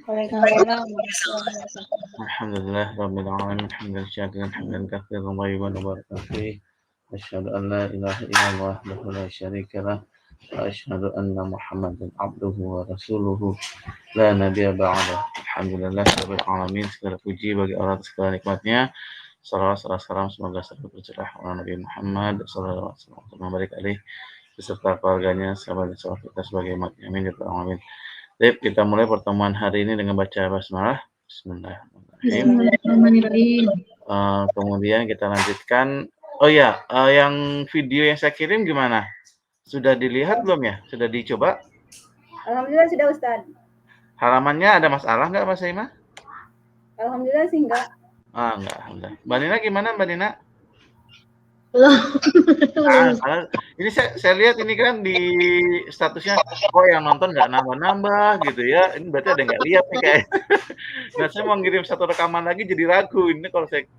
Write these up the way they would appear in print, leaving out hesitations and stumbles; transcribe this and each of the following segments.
Waalaikumsalam warahmatullahi wabarakatuh. Alhamdulillah rabbil alamin hamdan syakiran hamdan katsiran tayyiban mubarakan fih. Asyhadu an la ilaha illallah wahdahu la syarika lah wa asyhadu anna Muhammadan abduhu wa rasuluhu la nabiyya ba'da. Alhamdulillah rabbil alamin, segala puji bagi Allah atas segala nikmatnya. Salawat salam semoga selalu tercurah kepada Nabi Muhammad sallallahu alaihi wasallam barik alaih beserta keluarganya, sahabat dan sahabat kita sebagai umat amin ya rabbal alamin. Baik, kita mulai pertemuan hari ini dengan baca basmalah. Bismillahirrahmanirrahim. Bismillahirrahmanirrahim. Kemudian kita lanjutkan. Oh ya, yang video yang saya kirim gimana? Sudah dilihat belum ya? Sudah dicoba? Alhamdulillah sudah Ustaz. Halamannya ada masalah nggak Mas Saima? Alhamdulillah sih enggak. Enggak, alhamdulillah. Mbak Nina gimana Mbak Nina? Belum. Ini saya lihat ini kan di statusnya kok yang nonton nggak nambah-nambah gitu ya. Ini berarti ada nggak lihat nih kayak. Nah saya mau ngirim satu rekaman lagi jadi ragu. Ini kalau saya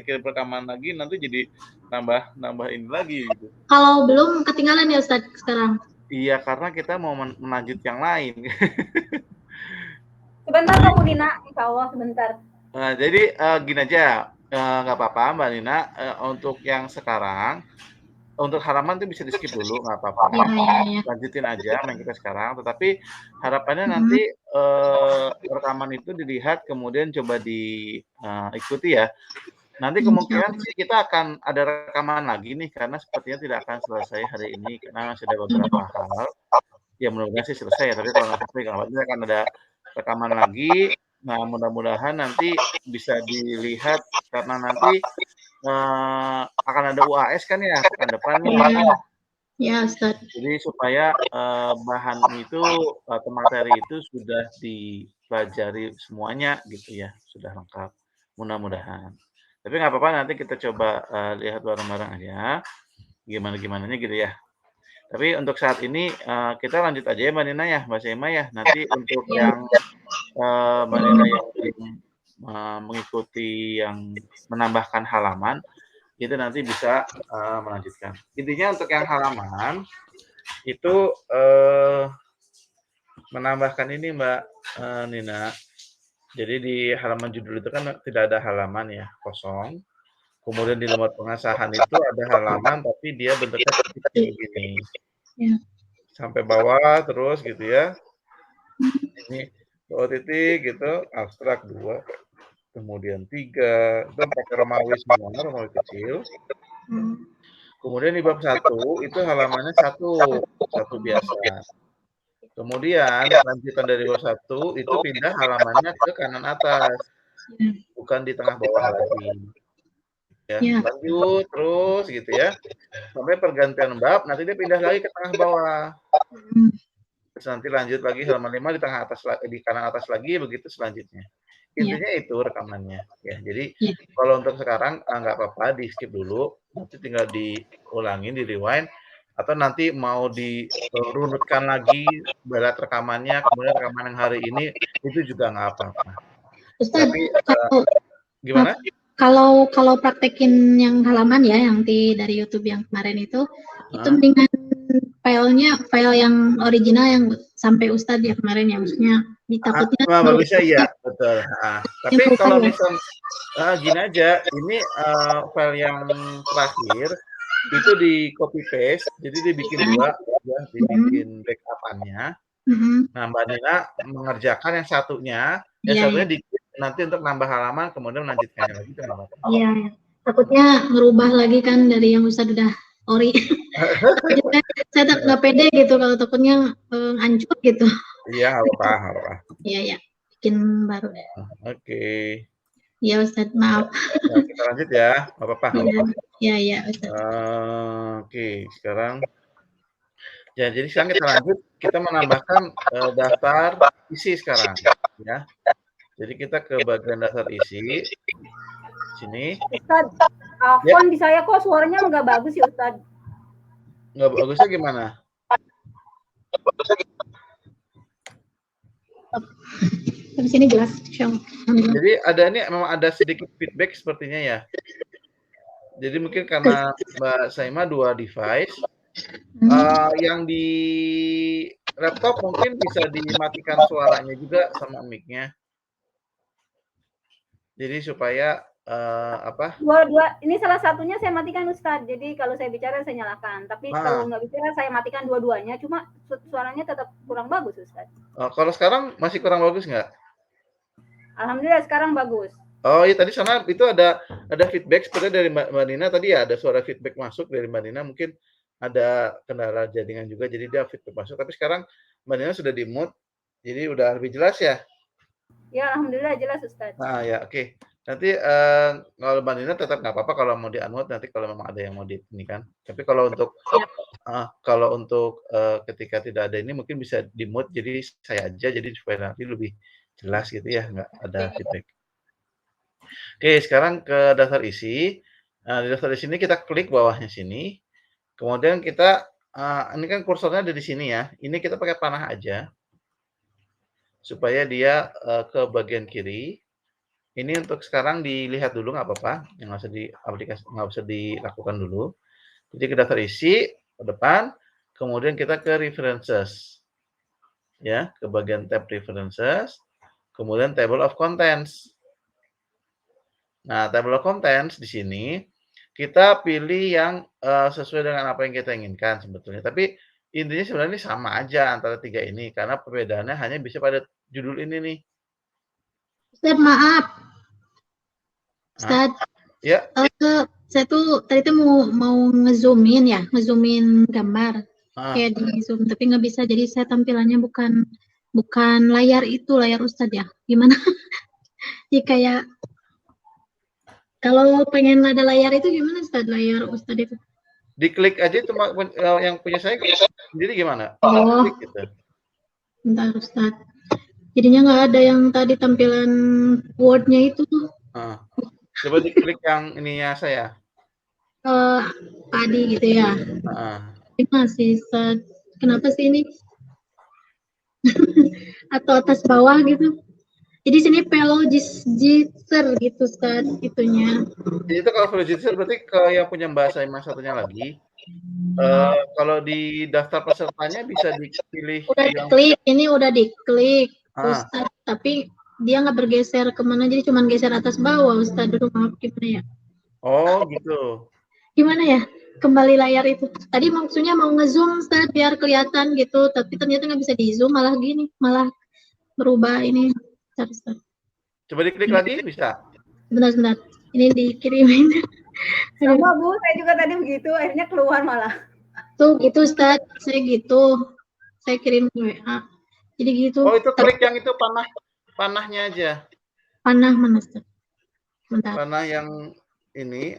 kirim rekaman lagi nanti jadi nambah ini lagi gitu. Kalau belum ketinggalan ya Ustaz sekarang. Iya karena kita mau melanjut yang lain. Sebentar kamu Nina, insya Allah sebentar. Nah, jadi gini aja. Nggak apa-apa Mbak Nina, untuk yang sekarang untuk halaman itu bisa di skip dulu nggak apa-apa, lanjutin aja main kita sekarang, tetapi harapannya nanti rekaman itu dilihat kemudian coba diikuti ya. Nanti kemungkinan sih kita akan ada rekaman lagi nih karena sepertinya tidak akan selesai hari ini karena masih ada beberapa hal. Ya mudah-mudahan sih selesai ya, tapi kalau nggak selesai akan ada rekaman lagi. Nah mudah-mudahan nanti bisa dilihat karena nanti akan ada UAS kan ya pekan depan nih. Ya Ustaz. Jadi supaya bahan itu atau materi itu sudah dipelajari semuanya gitu ya, sudah lengkap. Mudah-mudahan. Tapi nggak apa-apa nanti kita coba lihat bareng-bareng aja gimana-gimananya gitu ya. Tapi untuk saat ini kita lanjut aja ya Mbak Nina ya, Mbak Sema ya. Nanti untuk yang Mbak Nina yang mengikuti yang menambahkan halaman itu nanti bisa melanjutkan. Intinya untuk yang halaman itu menambahkan ini Mbak Nina. Jadi di halaman judul itu kan tidak ada halaman ya, kosong. Kemudian di lembar pengesahan itu ada halaman tapi dia bentuknya seperti begini. Sampai bawah terus gitu ya. Ini titik gitu, abstrak 2. Kemudian 3, itu pakai Romawi semua, Romawi kecil. Kemudian di bab 1 itu halamannya 1 biasa. Kemudian lanjutan dari bab 1 itu pindah halamannya ke kanan atas, bukan di tengah bawah lagi. Ya, lanjut terus gitu ya, sampai pergantian bab, nanti dia pindah lagi ke tengah bawah. Terus nanti lanjut lagi halaman 5 di tengah atas, di kanan atas lagi, begitu selanjutnya. Intinya itu rekamannya ya. Jadi kalau untuk sekarang nggak apa-apa di skip dulu, nanti tinggal diulangin, di rewind, atau nanti mau dirunutkan lagi berat rekamannya, kemudian rekaman yang hari ini itu juga nggak apa-apa. Tapi gimana? Kalau praktekin yang halaman ya, yang dari YouTube yang kemarin itu mendingan file yang original yang sampai Ustadz ya kemarin ya, maksudnya ditakutnya. Bagusnya iya, betul. Tapi kalau misalnya gini aja, ini file yang terakhir itu di copy paste, jadi dibikin 2, ya, dibikin backup-annya. Nah, Mbak Nina mengerjakan yang satunya, satunya dikit nanti untuk nambah halaman, kemudian melanjutkannya lagi ke halaman. Iya, takutnya ngerubah lagi kan dari yang Ustadz udah ori. Saya nggak pede gitu kalau takutnya hancur gitu. Iya, apa-apa. Iya, bikin baru. Oke. Iya Ustadz, maaf. Nah, kita lanjut ya, apa-apa. Iya Ustadz. Oke, sekarang. Ya, jadi sekarang kita lanjut, kita menambahkan daftar isi sekarang, ya. Jadi kita ke bagian daftar isi. Sini. Ustadz, font di saya kok suaranya nggak bagus ya Ustadz? Nggak bagusnya gimana? Di sini jelas. Jadi memang ada sedikit feedback sepertinya ya. Jadi mungkin karena Mbak Saima 2 device, yang di laptop mungkin bisa dimatikan suaranya juga sama mic-nya. Jadi supaya apa? Dua-dua, ini salah satunya saya matikan Ustadz. Jadi kalau saya bicara saya nyalakan. Tapi kalau nggak bicara saya matikan dua-duanya. Cuma suaranya tetap kurang bagus Ustadz. Kalau sekarang masih kurang bagus nggak? Alhamdulillah sekarang bagus. Oh iya tadi sana itu ada feedback sebenarnya dari Mbak Nina tadi ya, ada suara feedback masuk dari Mbak Nina, mungkin ada kendala jaringan juga jadi dia feedback masuk. Tapi sekarang Mbak Nina sudah di-mute, jadi udah lebih jelas ya? Ya alhamdulillah jelas Ustadz. Nah ya oke. Nanti kalau Mbak Nina tetap nggak apa-apa kalau mau di-unmute nanti kalau memang ada yang mau di ini kan. Tapi kalau untuk ketika tidak ada ini mungkin bisa di-mute jadi saya aja jadi supaya nanti lebih jelas gitu ya, nggak ada feedback. Oke, sekarang ke daftar isi. Nah, di daftar isi ini kita klik bawahnya sini. Kemudian kita, ini kan kursornya ada di sini ya. Ini kita pakai panah aja. Supaya dia ke bagian kiri. Ini untuk sekarang dilihat dulu nggak apa-apa. Nggak usah dilakukan dulu. Jadi ke daftar isi, ke depan. Kemudian kita ke references. Ya, ke bagian tab references. Kemudian table of contents. Nah, table of contents di sini kita pilih yang sesuai dengan apa yang kita inginkan sebetulnya. Tapi intinya sebenarnya ini sama aja antara tiga ini karena perbedaannya hanya bisa pada judul ini nih. Ustaz, maaf. Ustaz, ya. Saya tuh tadi tuh mau ngezoomin gambar kayak di zoom, tapi nggak bisa. Jadi saya tampilannya bukan layar Ustaz ya. Gimana? Jadi kayak kalau pengen ada layar itu gimana Ustaz, layar Ustaz itu? Diklik aja itu yang punya saya sendiri gimana? Oh, klik gitu. Bentar Ustaz. Jadinya nggak ada yang tadi tampilan Word-nya itu tuh. Coba diklik yang ininya saya. Padi gitu ya. Ini masih kenapa sih ini? Atau atas bawah gitu? Jadi sini Velociter gitu Ustaz itunya. Jadi itu kalau Velociter berarti ke yang punya bahasa yang satunya lagi. Kalau di daftar pesertanya bisa dipilih. Udah diklik, ini udah diklik Ustaz, tapi dia nggak bergeser kemana, jadi cuma geser atas bawah Ustaz. Dulu maaf gimana ya? Oh gitu. Gimana ya? Kembali layar itu. Tadi maksudnya mau ngezoom Ustaz biar kelihatan gitu, tapi ternyata nggak bisa di zoom, malah berubah ini. Ustaz. Coba diklik lagi bisa. Bentar. Ini dikirimin. Sama Bu, saya juga tadi begitu, akhirnya keluar malah. Tuh gitu Ustaz, saya gitu. Saya kirim WA. Jadi gitu. Oh itu klik yang itu panahnya aja. Panah mana Ustaz? Bentar. Panah yang ini,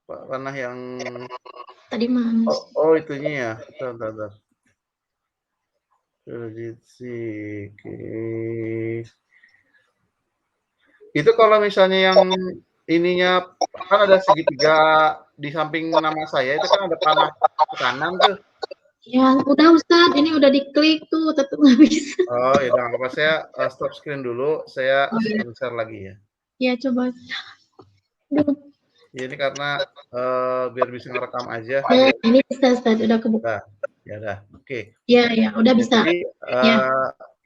panah yang tadi mana? Oh itunya ya. Bentar. Itu kalau misalnya yang ininya kan ada segitiga di samping nama saya itu kan ada panah ke kanan tuh. Ya udah Ustaz, ini udah diklik tuh, tetap nggak bisa. Oh ya udah apa saya stop screen dulu, saya share lagi ya. Ya coba. Ya, ini karena biar bisa ngerekam aja. Nah, ini bisa Ustaz, udah kebuka. Ya udah, oke. Ya, udah bisa. Jadi,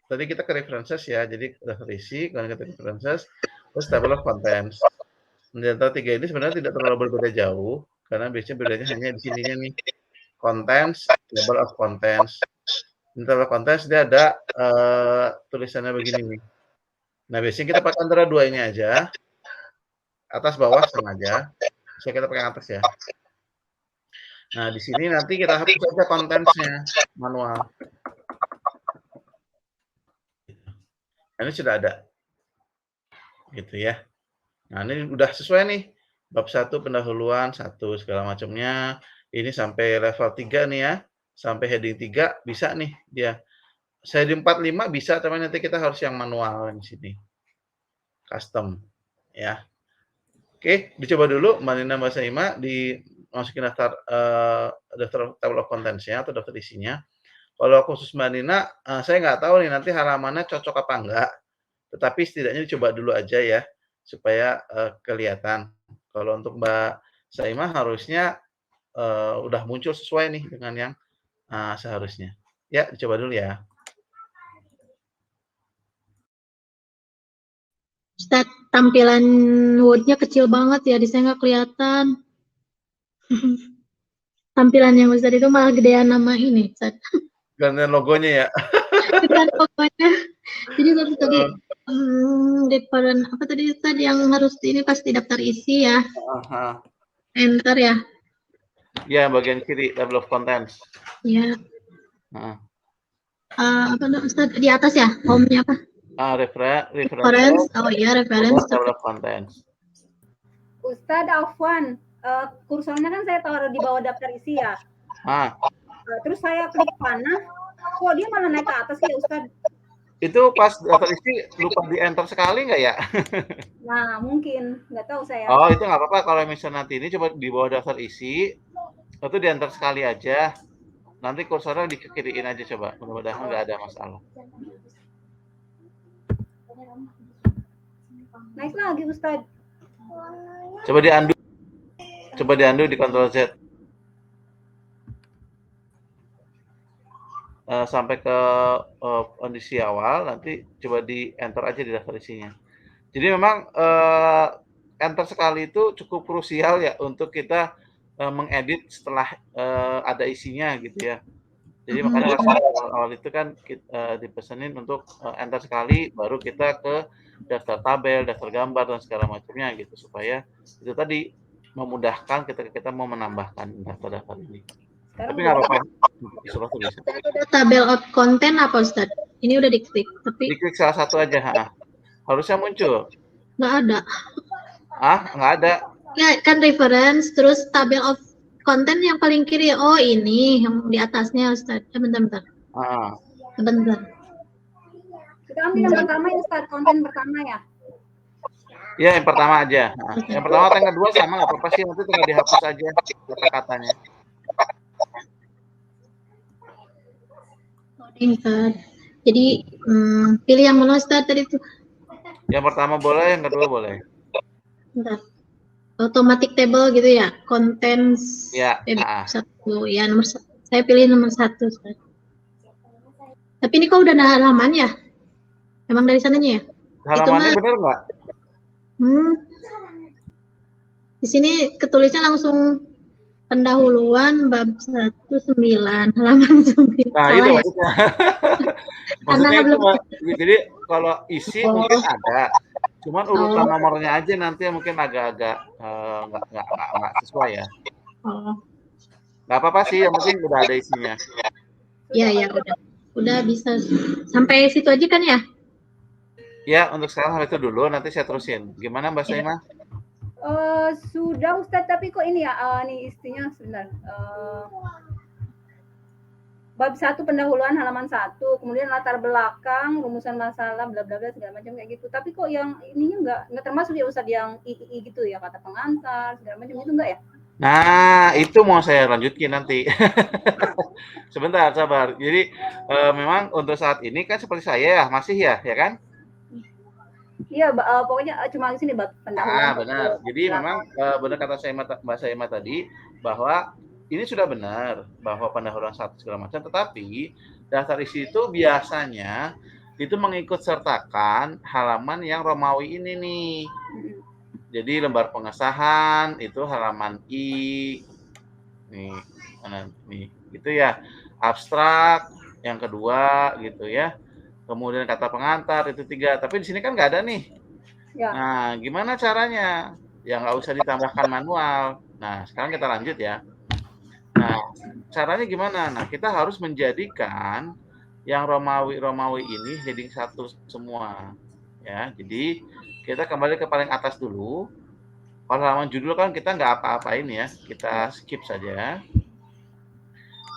tadi kita ke references ya, jadi udah terisi, kalau kita references, terus table of contents. Di antara tiga ini sebenarnya tidak terlalu berbeda jauh, karena biasanya bedanya hanya di sininya nih, contents, table of contents. Di table of contents dia ada tulisannya begini nih. Nah biasanya kita pakai antara dua ini aja, atas bawah sama aja. Bisa kita pakai atas ya. Nah di sini nanti kita hapus aja contents-nya manual. Ini sudah ada, gitu ya. Nah ini udah sesuai nih, bab 1 pendahuluan 1 segala macamnya. Ini sampai level 3 nih ya, sampai heading 3 bisa nih dia. Heading 4, 5 bisa, tapi nanti kita harus yang manual di sini, custom, ya. Oke, dicoba dulu Mbak Nina, Mbak Saima dimasukin daftar table of contents-nya atau daftar isinya. Kalau khusus Mbak Nina, saya nggak tahu nih nanti halamannya cocok apa enggak, tetapi setidaknya dicoba dulu aja ya, supaya kelihatan. Kalau untuk Mbak Saima harusnya udah muncul sesuai nih dengan yang seharusnya. Ya, dicoba dulu ya. Ustaz, tampilan Word-nya kecil banget ya, di saya nggak kelihatan. Tampilannya Ustaz itu malah gedean nama ini, Ustaz. Gantian logonya ya. Gedean pokoknya. Jadi waktu tadi different apa tadi Ustaz yang harus ini pasti daftar isi ya. Aha. Enter ya. Ya, bagian kiri table of contents. Ya. Nah. Apa Ustaz di atas ya? Home-nya apa? Reference. Oh iya, reference. Table of contents. Ustadz Afwan, kursornya kan saya taruh di bawah daftar isi ya. Terus saya klik panah, kok dia malah naik ke atas ya Ustadz? Itu pas daftar isi lupa di enter sekali nggak ya? Nah mungkin, nggak tahu saya. Oh itu nggak apa-apa, kalau misalnya nanti ini coba di bawah daftar isi, itu di enter sekali aja. Nanti kursornya dikiriin aja coba, mudah-mudahan nggak ada masalah. Naik lagi Ustadz. Coba diundo di Ctrl Z. Sampai ke kondisi awal, nanti coba di enter aja di daftar isinya. Jadi memang enter sekali itu cukup krusial ya untuk kita mengedit setelah ada isinya gitu ya. Jadi makanya awal itu kan dipesenin untuk enter sekali, baru kita ke daftar tabel, daftar gambar dan segala macamnya gitu, supaya itu tadi memudahkan kita mau menambahkan daftar-daftar ini. Tapi nggak apa-apa. Tabel of content apa Ustaz? Ini udah diklik, tapi diklik salah satu aja, harusnya muncul. Nggak ada. Nggak ada. Ya kan reference, terus tabel of content yang paling kiri. Oh ini yang di atasnya Ustaz. Bentar. Bentar. Kita ambil yang pertama ya Ustaz, konten pertama ya. Ya yang pertama aja. Yang pertama atau yang kedua sama nggak apa-apa sih, nanti tinggal dihapus aja kata-katanya. Jadi pilih yang mana Ustaz tadi itu? Yang pertama boleh, yang kedua boleh. Bentar. Automatic table gitu ya, contents ya, satu ya, nomor saya pilih nomor 1. Tapi ini kok udah ada halaman ya? Emang dari sananya ya? Halamannya bener nggak? Di sini ketulisnya langsung pendahuluan bab 19 halaman 9. Nah itu maksudnya. Maksudnya itu, jadi kalau isi mungkin ada. Cuman urutan nomornya aja nanti mungkin agak-agak nggak sesuai ya. Nggak apa-apa sih, yang penting udah ada isinya. Ya udah bisa sampai situ aja kan ya? Ya untuk sekarang sampai itu dulu, nanti saya terusin. Gimana Mbak Saima? Sudah Ustadz, tapi kok ini ya, nih istrinya sebentar. Bab 1 pendahuluan halaman 1, kemudian latar belakang, rumusan masalah, bla bla bla segala macam kayak gitu. Tapi kok yang ininya nggak termasuk ya Ustadz, yang II gitu ya, kata pengantar segala macam itu enggak ya? Nah, itu mau saya lanjutin nanti. Sebentar, sabar. Jadi memang untuk saat ini kan seperti saya masih ya kan? Iya, pokoknya cuma di sini bab pendahuluan. Benar. Jadi memang benar kata Mbak Saima tadi bahwa ini sudah benar bahwa pendahuluan 1 segala macam, tetapi daftar isi itu biasanya itu mengikut sertakan halaman yang Romawi ini nih. Jadi lembar pengesahan itu halaman I. Nih, gitu ya. Abstrak yang kedua gitu ya. Kemudian kata pengantar itu 3. Tapi di sini kan nggak ada nih. Ya. Nah, gimana caranya? Ya nggak usah ditambahkan manual. Nah, sekarang kita lanjut ya. Nah, caranya gimana? Nah, kita harus menjadikan yang Romawi ini heading 1 semua. Ya, jadi kita kembali ke paling atas dulu. Kalau halaman judul kan kita nggak apa-apain ya, kita skip saja.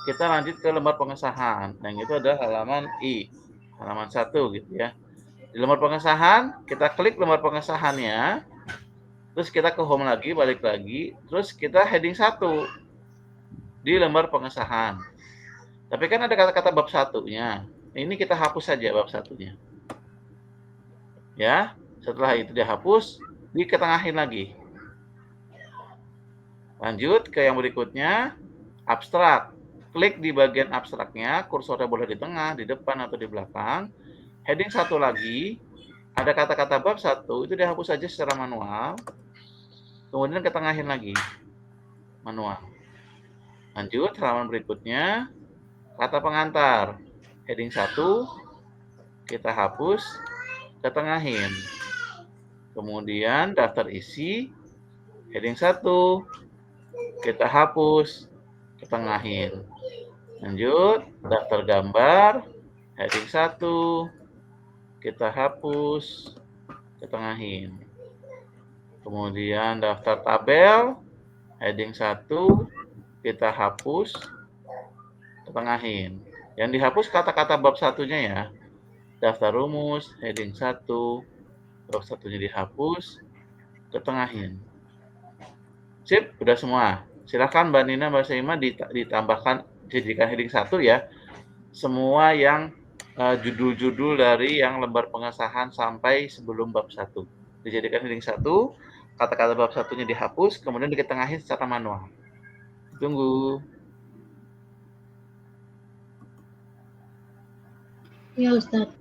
Kita lanjut ke lembar pengesahan. Yang itu adalah halaman I, halaman 1 gitu ya. Di lembar pengesahan, kita klik lembar pengesahannya, terus kita ke home lagi, balik lagi, terus kita heading 1 di lembar pengesahan. Tapi kan ada kata-kata bab 1-nya. Ini kita hapus saja bab 1-nya. Ya, setelah itu dihapus, diketengahin lagi. Lanjut ke yang berikutnya, abstrak. klik di bagian abstraknya, kursornya boleh di tengah, di depan, atau di belakang. Heading 1 lagi, ada kata-kata bab 1, itu dihapus saja secara manual. Kemudian ketengahin lagi, manual. Lanjut, halaman berikutnya, kata pengantar. Heading 1, kita hapus, ketengahin. Kemudian daftar isi, heading 1, kita hapus, ketengahin. Lanjut, daftar gambar, heading 1, kita hapus, ketengahin. Kemudian daftar tabel, heading 1, kita hapus, ketengahin. Yang dihapus kata-kata bab 1-nya ya. Daftar rumus, heading 1, bab 1-nya dihapus, ketengahin. Sip, udah semua. Silakan Mbak Nina, Mbak Saima ditambahkan, jadikan heading 1 ya. Semua yang judul-judul dari yang lembar pengesahan sampai sebelum bab 1. Dijadikan heading 1, kata-kata bab 1-nya dihapus, kemudian diketengahin secara manual. Tunggu. Ya, Ustadz.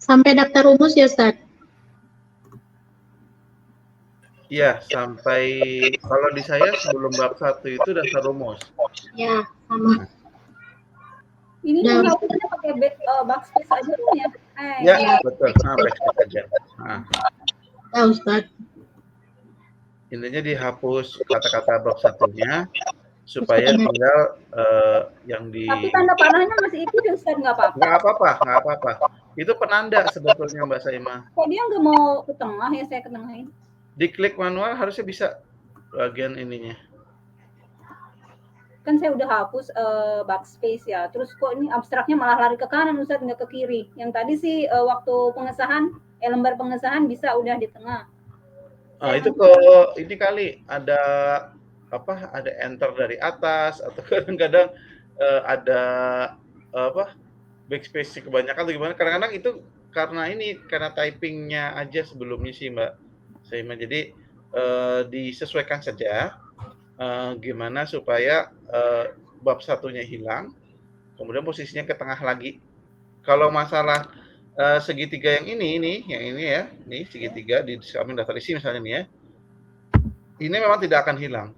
Sampai daftar rumus ya, Ustadz? Iya, sampai kalau di saya sebelum bab 1 itu daftar rumus. Ya, sama. Ini Dan- hapusnya pakai backspace aja kan ya? Ya, betul. Backspace aja. Ya, Ustadz. Intinya dihapus kata-kata bab 1-nya supaya tinggal yang di. Tapi tanda panahnya masih itu ya, Ustaz, nggak apa-apa. Nggak apa-apa. Itu penanda sebetulnya Mbak Saima. Kok dia nggak mau ke tengah ya, saya ke tengahin? Diklik manual harusnya bisa bagian ininya. Kan saya udah hapus backspace ya. Terus kok ini abstraknya malah lari ke kanan, Ustaz, nggak ke kiri. Yang tadi sih waktu pengesahan, lembar pengesahan bisa udah di tengah. Itu ini kali ada ada enter dari atas atau kadang-kadang ada backspace kebanyakan atau gimana. Kadang-kadang itu karena typingnya aja sebelumnya sih Mbak Saima. Jadi disesuaikan saja gimana supaya bab 1-nya hilang, kemudian posisinya ke tengah lagi. Kalau masalah segitiga yang ini ya, nih segitiga di kami daftar isi misalnya nih ya, ini memang tidak akan hilang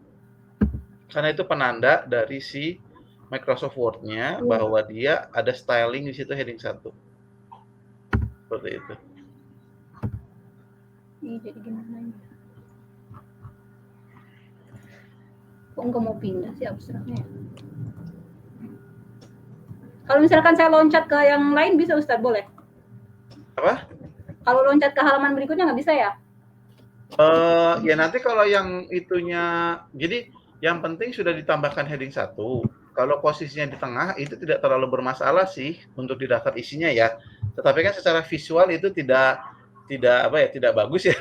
karena itu penanda dari si Microsoft Word-nya bahwa dia ada styling di situ heading 1 seperti itu. Ini jadi gimana ini? Kok nggak mau pindah sih abstraknya? Kalau misalkan saya loncat ke yang lain bisa, Ustadz, boleh? Apa? Kalau loncat ke halaman berikutnya nggak bisa ya? Ya nanti kalau yang itunya, jadi yang penting sudah ditambahkan heading 1. Kalau posisinya di tengah itu tidak terlalu bermasalah sih untuk di daftar isinya ya. Tetapi kan secara visual itu tidak bagus ya.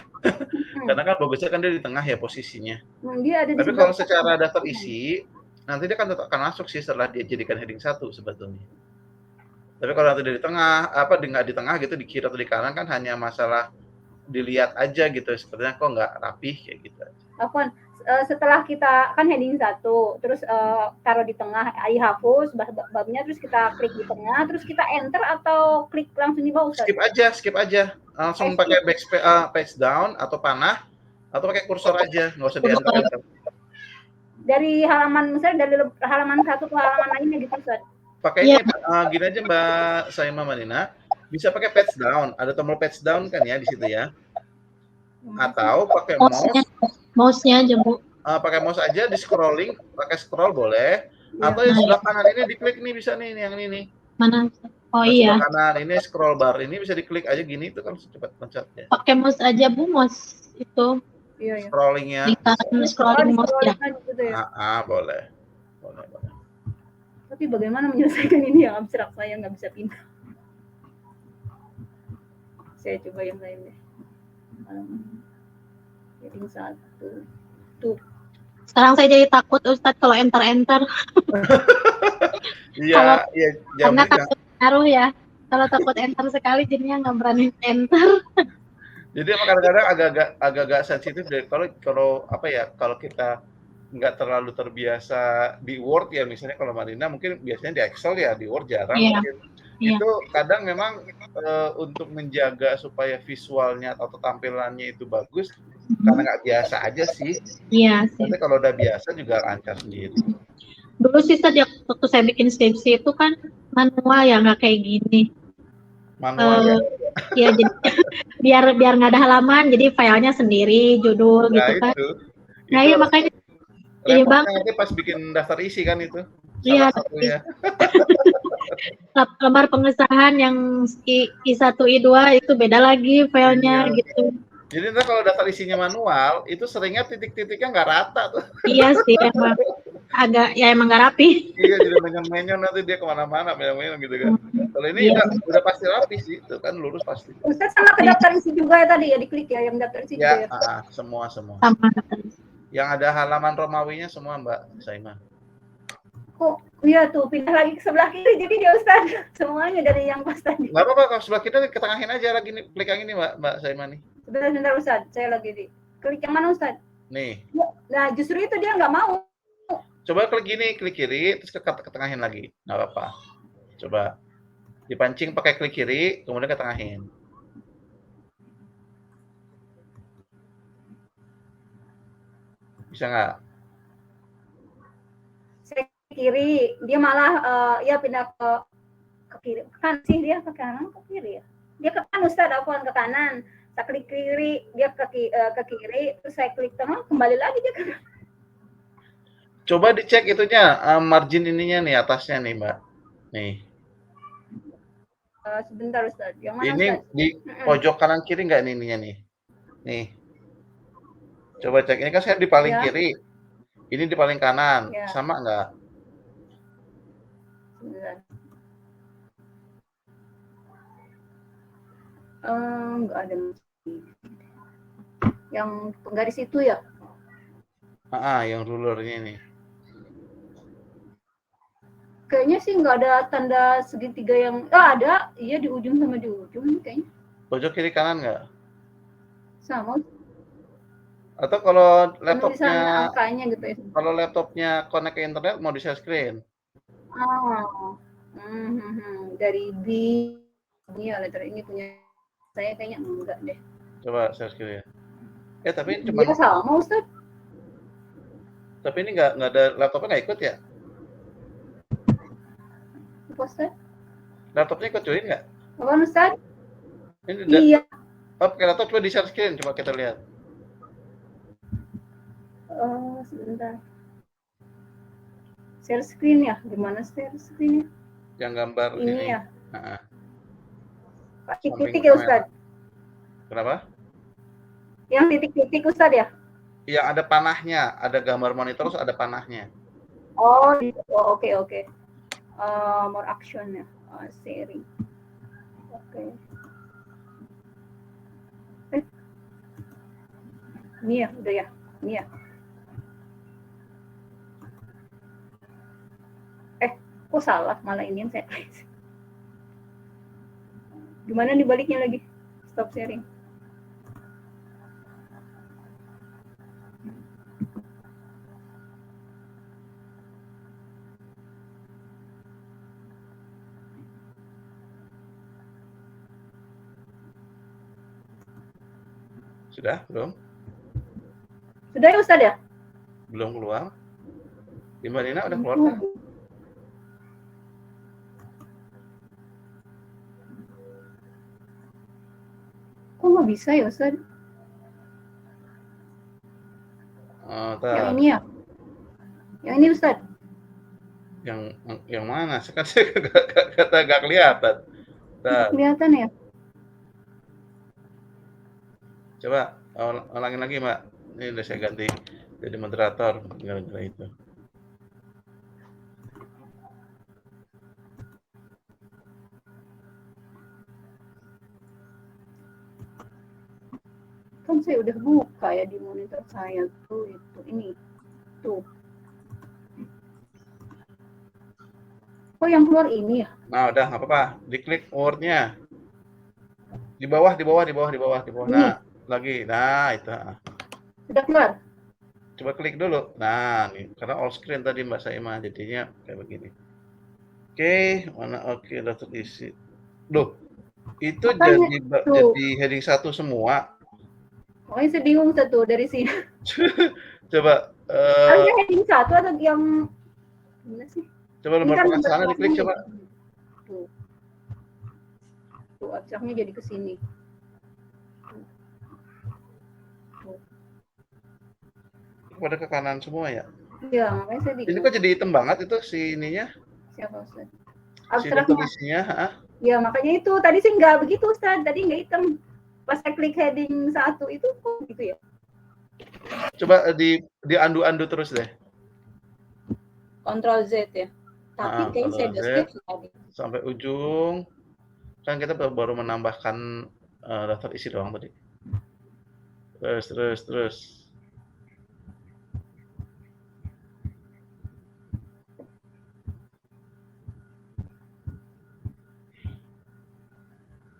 Karena kan bagusnya kan dia di tengah ya posisinya. Dia ada di Tapi kalau secara daftar isi, nanti dia kan tetap akan masuk sih setelah dia jadikan heading 1 sebetulnya. Tapi kalau nanti di tengah, nggak di tengah gitu, di kiri atau di kanan kan hanya masalah dilihat aja gitu, sepertinya kok nggak rapih kayak gitu aja. Afwan, setelah kita kan heading 1, terus taruh di tengah, hapus babnya, terus kita klik di tengah, terus kita enter atau klik langsung di bawah? Skip aja. Langsung pakai page down atau panah, atau pakai kursor aja, nggak usah di enter. Dari halaman misalnya dari halaman satu ke halaman lainnya gitu Ustaz. Pakai Iya. ini gini aja Mbak Saima Manina, bisa pakai page down, ada tombol page down kan ya di situ ya. Atau pakai Mouse-nya aja, Bu. pakai mouse aja di scrolling, pakai scroll boleh. Ya. Atau yang sebelah kanan ini diklik nih bisa nih yang ini nih. Mana? Oh Nah, iya. sebelah kanan ini scroll bar ini bisa diklik aja gini itu kan cepat pencetnya. Pakai mouse aja, Bu, mouse itu. Iya, iya. Scrollingnya. Scrolling mouse ya. Gitu ya. Boleh. Boleh. Tapi bagaimana menyelesaikan ini yang abstrak, saya nggak bisa pindah. Saya coba yang lain deh. Heading 1. Tuh. Sekarang saya jadi takut Ustadz kalau enter. Iya, Karena takut ngaruh ya. Kalau takut enter sekali jadinya nggak berani enter. Jadi emang kadang-kadang agak-agak sensitif deh. Kalau apa ya, kalau kita nggak terlalu terbiasa di Word ya, misalnya kalau Marina mungkin biasanya di Excel ya, di Word jarang mungkin. Iya. Itu kadang memang untuk menjaga supaya visualnya atau tampilannya itu bagus, karena nggak biasa aja sih. Iya sih. Tapi kalau udah biasa juga lancar sendiri. Dulu sih waktu saya bikin skripsi itu kan manual ya, nggak kayak gini. Manual ya jadi biar nggak ada halaman, jadi filenya sendiri, judul gitu kan. Nah iya makanya jadi nanti pas bikin daftar isi kan itu. Iya. Lembar pengesahan yang I1, I2 itu beda lagi filenya gitu. Jadi nanti kalau daftar isinya manual, itu seringnya titik-titiknya nggak rata tuh. Iya sih, emang emang nggak rapi. Iya, jadi menyon-menyon nanti dia kemana-mana, menyon-menyon gitu kan. Kalau ini udah pasti rapi sih, itu kan lurus pasti. Ustaz sama ke daftar isi juga ya tadi ya, diklik ya, yang daftar isi juga ya? Semua. Sama. Yang ada halaman Romawinya semua Mbak Saima. Kok iya tuh pindah lagi ke sebelah kiri jadi dia Ustaz semuanya dari yang pas tadi. Nggak apa-apa, kalau sebelah kiri ketengahin aja lagi nih, klik yang ini Mbak Saima nih. Sebentar Ustaz, saya lagi di klik yang mana Ustaz? Nih. Nah justru itu dia nggak mau. Coba klik gini, klik kiri, terus ketengahin lagi, nggak apa-apa. Coba dipancing pakai klik kiri, kemudian ketengahin. Bisa nggak? Saya kiri, dia malah ya pindah ke kiri. Kan sih dia ke kanan ke kiri ya. Dia ke kanan Ustaz, aku ke kanan. Saya klik kiri, dia ke kiri, terus saya klik tengah, kembali lagi dia ke kanan. Coba dicek itunya, margin ininya nih, atasnya nih Mbak. Nih. Sebentar Ustaz, yang mana ini Ustaz? Di pojok kanan kiri nggak nih ininya nih? Nih. Coba cek, ini kan saya di paling kiri. Ini di paling kanan, sama nggak? Nggak ada. Yang penggaris itu ya? Yang rulernya nih. Kayaknya sih nggak ada tanda segitiga yang ada, iya di ujung sama di ujung kayaknya. Pojok kiri kanan nggak? Sama. Atau kalau laptopnya angkanya gitu ya. Kalau laptopnya connect ke internet mau di share screen. Dari B ini ya, letter ini punya saya kayaknya enggak deh. Coba share screen. Tapi ini cuma sama Ustaz. Tapi ini nggak ada, laptopnya nggak ikut ya? Ustaz? Laptopnya ikut join nggak? Apa Ustaz? Ini iya. Pakai laptop coba di share screen, coba kita lihat. Sebentar. Share screen ya? Gimana share screen-nya? Yang gambar ini. Ya? Titik-titik ya Ustaz? Kenapa? Yang titik-titik Ustaz ya? Yang ada panahnya, ada gambar monitor terus ada panahnya. Oke. More action ya, sharing. Oke. Ini ya, udah ya. Ini ya. Kok salah? Malah ini yang saya tulis. Gimana nih baliknya lagi? Stop sharing. Sudah, belum? Sudah ya Ustaz ya? Belum keluar. Di Mbak Nina udah keluar kan? Kok nggak bisa ya Ustaz? Yang ini ya? Yang ini Ustaz? Yang mana? Sekarang saya nggak kelihatan. Nggak kelihatan ya? Coba ulangin lagi Mbak. Ini udah saya ganti jadi moderator gara-gara itu. Kan saya udah buka ya di monitor saya tuh itu ini tuh. Kok yang keluar ini ya? Nah udah nggak apa-apa. Diklik word-nya. Di bawah. Nah lagi. Nah itu. Sudah keluar? Coba klik dulu. Nah nih karena all screen tadi Mbak Saima jadinya kayak begini. Oke, mana oke udah terisi. Loh, itu jadi heading 1 semua. Pokoknya saya bingung satu dari sini. Coba Ada heading 1 atau yang gimana sih? coba lembar pengesahan diklik coba. Tuh abstraknya jadi ke sini. Pada ke kanan semua ya? Iya, makanya saya bingung. Ini kok jadi hitam banget itu si ininya? Siapa Ustaz? Si definisinya, ya makanya itu tadi sih nggak begitu Ustaz, tadi nggak hitam. Pas saya klik heading 1 itu kok gitu ya? Coba di undo terus deh. Ctrl Z ya. Tapi kayaknya saya udah save tadi. Sampai ujung. Kan kita baru menambahkan daftar isi doang tadi. Terus.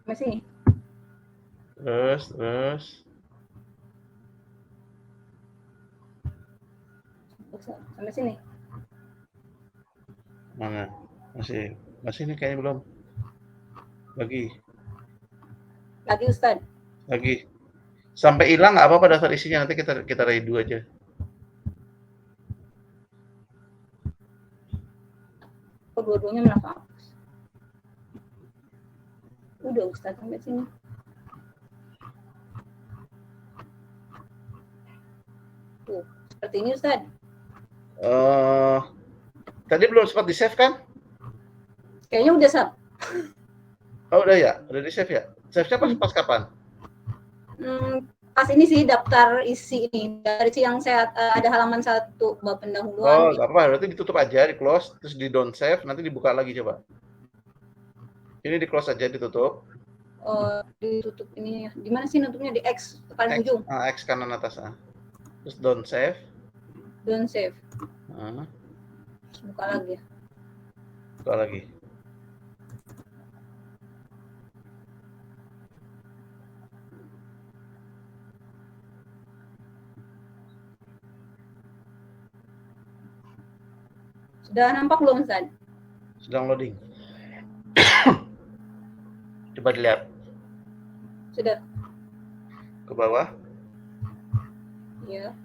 Masih nih. Terus. Sampai sini. Mana? Masih ini kayaknya belum. Lagi Ustaz. Lagi. Sampai hilang nggak apa-apa daftar isinya, nanti kita redo aja. Dua-duanya malah hapus. Udah Ustaz sampai sini. Tuh, seperti ini Ustaz. Tadi belum sempat di-save kan? Kayaknya udah save. Oh udah ya? Udah di-save ya? Save-nya pas kapan? Pas ini sih daftar isi ini. Dari yang saya ada halaman 1 bab pendahuluan. Oh nggak apa-apa, berarti ditutup aja, di-close, terus di don't save, nanti dibuka lagi coba. Ini di-close aja, ditutup. Ditutup ini. Di mana sih nutupnya? Di X, paling ujung. X kanan atas. Terus don't save. Don't save. Buka lagi ya. Buka lagi. Sudah nampak belum Ustaz? Sedang loading. Coba dilihat. Sudah. Ke bawah. Iya.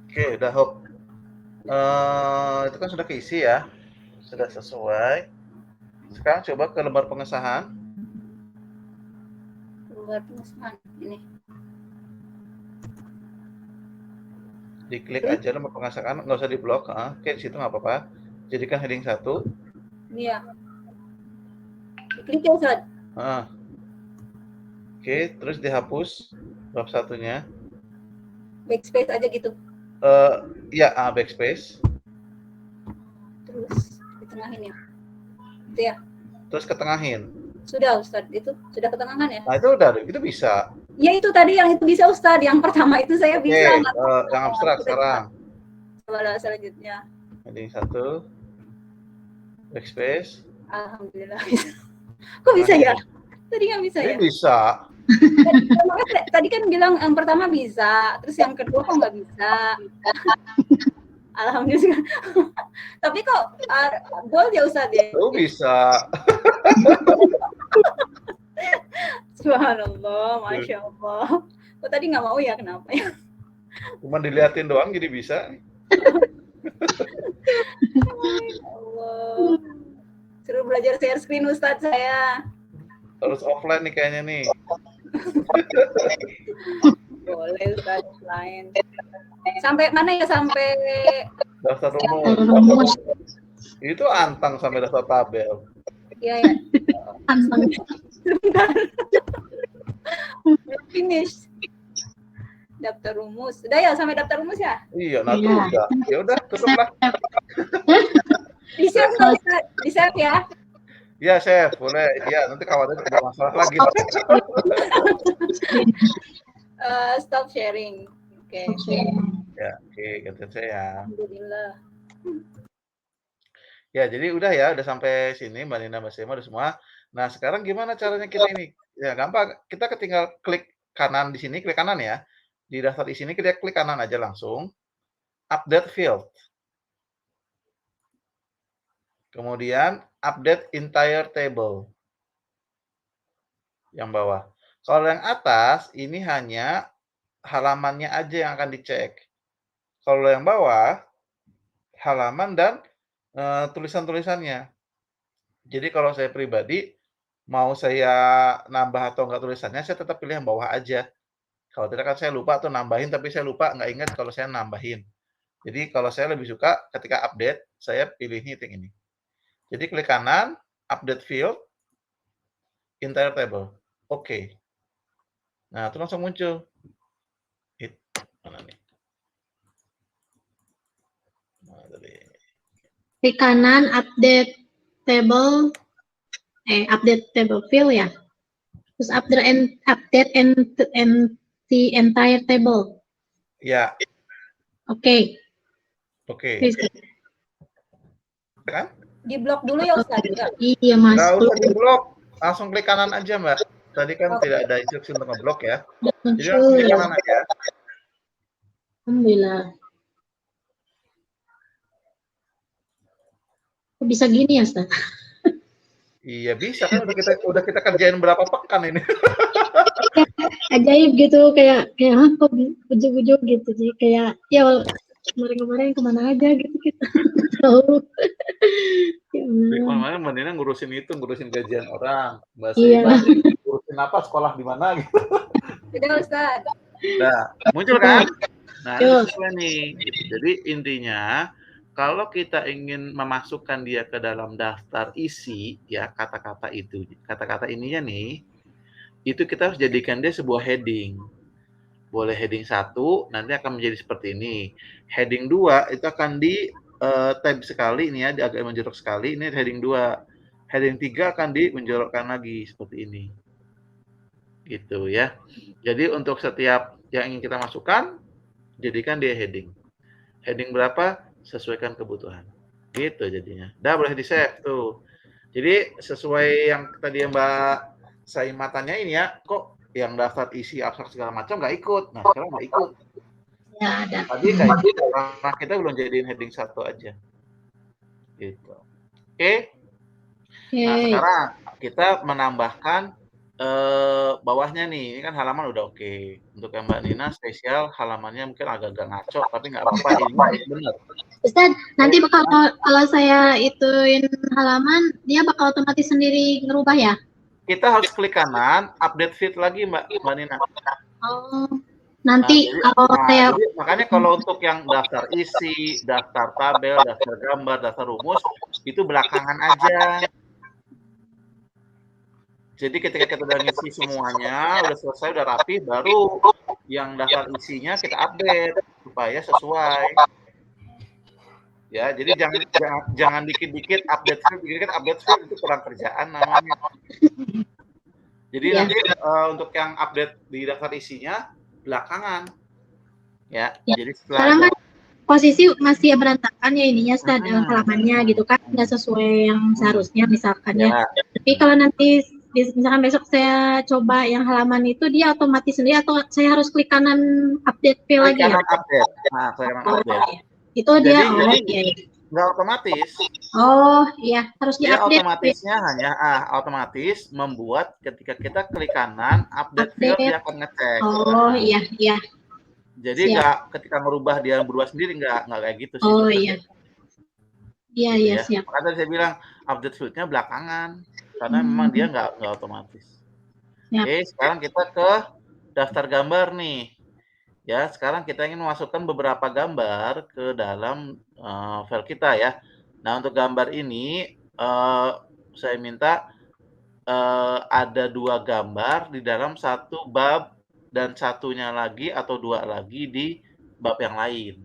Oke, udah Hop. Itu kan sudah keisi ya. Sudah sesuai. Sekarang coba ke lembar pengesahan. Lembar pengesahan ini. Diklik aja lembar pengesahan, nggak usah diblok. Oke, di situ nggak apa-apa. Jadikan heading 1. Iya. Diklik ya Ustaz. Oke, terus dihapus bab 1-nya. Backspace aja gitu. Ya, backspace. Terus ditengahin ya. Itu ya. Terus ketengahin. Sudah Ustaz, itu sudah ketengahan ya? Nah, itu bisa. Ya itu tadi yang itu bisa Ustaz, yang pertama itu saya bisa. Yang abstrak sekarang. Coba selanjutnya. Heading 1. Backspace. Alhamdulillah bisa. Kok bisa ya? Tadi nggak bisa ya? Bisa. Tadi kan bilang yang pertama bisa, terus yang kedua kok nggak bisa. Alhamdulillah. Tapi kok gold ya Ustaz ya? Bisa. Subhanallah, Masya Allah. Kok tadi nggak mau ya, kenapa ya? Cuma diliatin doang jadi bisa. Allah. Suruh belajar share screen Ustadz saya. Harus offline nih kayaknya nih. Boleh Ustadz offline. Sampai mana ya? Sampai Daftar rumus. Itu antang sampai daftar tabel. ya ya. Antang. Sebentar. Finish. Daftar rumus. Udah ya sampai daftar rumus ya? Iya, nanti udah. Ya udah, tutuplah. Di save nggak bisa? Di save ya? Ya, Chef, boleh. Ya, nanti khawatir ada masalah lagi. Stop sharing. Oke. Ya, oke, kata saya. Alhamdulillah. Ya, jadi udah ya, udah sampai sini Mbak Nina, Mbak Sema, udah semua. Nah, sekarang gimana caranya kita ini? Ya, gampang. Kita tinggal klik kanan di sini, klik kanan ya. Di daftar di sini kita klik kanan aja langsung. Update field. Kemudian update entire table. Yang bawah. Kalau yang atas ini hanya halamannya aja yang akan dicek. Kalau yang bawah halaman dan tulisan-tulisannya. Jadi kalau saya pribadi mau saya nambah atau enggak tulisannya, saya tetap pilih yang bawah aja. Kalau tidak kan saya lupa tuh nambahin, tapi saya lupa nggak ingat kalau saya nambahin. Jadi kalau saya lebih suka ketika update, saya pilih yang ini. Jadi klik kanan, update field, entire table. Oke. Nah, itu langsung muncul. Mana nih? Klik kanan, update table field ya. Terus update the entire table. Ya. Oke. Oke. Kan? Di blok dulu ya Ustaz. Iya Mas. Nggak usah di blok, langsung klik kanan aja Mbak. Tadi kan tidak ada instruksi untuk ngeblok ya. Jadi langsung klik kanan aja. Alhamdulillah. Kok bisa gini ya Ustaz? Iya bisa kan udah kita kerjain berapa pekan ini. Ajaib gitu kayak kok ujuk-ujuk gitu sih kayak ya kemarin kemana aja gitu kita tahu. Kemarin Mbak Nina ngurusin gajian orang, Mbak Iya. Seba ngurusin apa sekolah di mana gitu. Sudah Ustaz. Nah, muncul kan? Nah, ini sesuai nih. Jadi intinya kalau kita ingin memasukkan dia ke dalam daftar isi ya kata-kata ininya nih, itu kita harus jadikan dia sebuah heading. Boleh heading 1 nanti akan menjadi seperti ini. Heading 2 itu akan di tab sekali ini ya, agak menjorok sekali. Ini heading 2. Heading 3 akan dimenjorokkan lagi seperti ini. Gitu ya. Jadi untuk setiap yang ingin kita masukkan, jadikan dia heading. Heading berapa? Sesuaikan kebutuhan. Gitu jadinya. Dah boleh di-save tuh. Jadi sesuai yang tadi Mbak Saima tanyain ya, kok yang daftar isi abstrak segala macam nggak ikut. Nah, sekarang nggak ikut. Ya, ada. Tadi nggak ikut karena kita belum jadiin heading 1 aja. Gitu. Oke. Nah, sekarang kita menambahkan bawahnya nih. Ini kan halaman udah oke. Untuk yang Mbak Nina spesial halamannya mungkin agak-agak ngaco, tapi nggak apa-apa. Ini benar. Ustaz, nanti kalau saya ituin halaman, dia bakal otomatis sendiri ngerubah ya? Kita harus klik kanan, update feed lagi Mbak Nina. Oh, nanti kalau saya... Jadi, makanya kalau untuk yang daftar isi, daftar tabel, daftar gambar, daftar rumus, itu belakangan aja. Jadi ketika kita udah ngisi semuanya, udah selesai, udah rapi, baru yang daftar isinya kita update supaya sesuai. Ya, jadi jangan dikit-dikit update itu kurang kerjaan namanya. Jadi nanti untuk yang update di daftar isinya belakangan. Ya. Jadi sekarang kan posisi masih berantakan ya ininya halamannya gitu kan, nggak sesuai yang seharusnya misalkan ya. Tapi kalau nanti misalkan besok saya coba yang halaman itu dia otomatis sendiri atau saya harus klik kanan update file lagi ya? Update. Nah, klik kanan update. Itu dia nggak otomatis. Oh, iya, harus Dia diupdate. otomatisnya hanya otomatis membuat ketika kita klik kanan update field Update. dia akan ngecek. Oh, iya, iya. Jadi Siap. nggak ketika merubah dia berubah sendiri nggak kayak gitu Oh, sistemnya. iya. Iya, Gitu iya, ya. siap. Makanya tadi saya bilang update field-nya belakangan karena memang dia Hmm, nggak otomatis. siap. Oke, sekarang kita ke daftar gambar nih. Ya, sekarang kita ingin memasukkan beberapa gambar ke dalam file kita ya. Nah, untuk gambar ini saya minta ada 2 gambar di dalam satu bab dan satunya lagi atau 2 lagi di bab yang lain.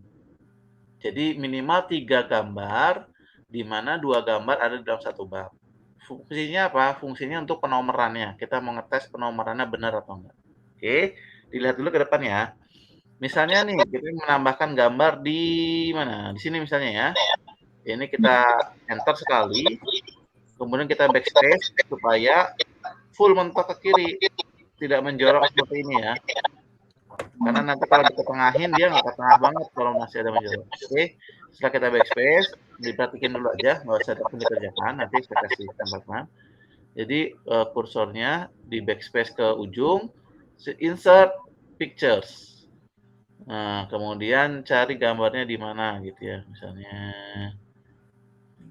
Jadi minimal 3 gambar, di mana 2 gambar ada di dalam satu bab. Fungsinya apa? Fungsinya untuk penomorannya. Kita mau ngetes penomorannya benar atau enggak. Oke, dilihat dulu ke depan ya. Misalnya nih, kita menambahkan gambar di mana? Di sini misalnya ya. Ini kita enter sekali, kemudian kita backspace supaya full mentok ke kiri, tidak menjorok seperti ini ya. Karena nanti kalau diketengahin dia nggak ke tengah banget kalau masih ada menjorok. Oke, setelah kita backspace, diperhatikan dulu aja, nggak usah langsung dikerjakan, nanti saya kasih tembakan. Jadi kursornya di backspace ke ujung, insert pictures. Nah, kemudian cari gambarnya di mana gitu ya. Misalnya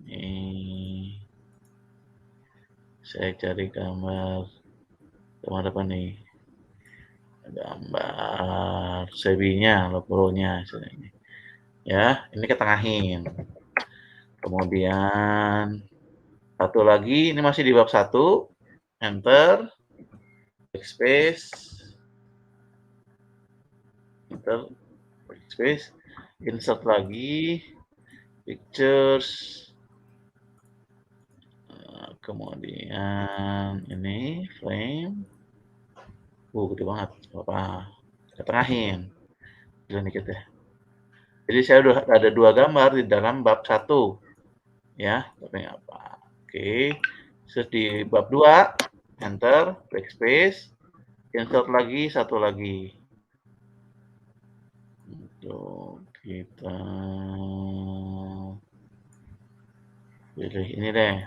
ini saya cari gambar apa nih? Gambar sebinya, logonya ini. Ya, ini ketengahin. Kemudian satu lagi, ini masih di bab 1. Enter, backspace, enter, backspace, insert lagi, pictures, kemudian ini frame, gede banget, apa? Ketengahin, jalan dikit ya. Jadi saya udah ada 2 gambar di dalam bab 1, ya. Tapi apa? Oke, terus di bab 2, enter, backspace, insert lagi, satu lagi. Untuk kita pilih ini deh,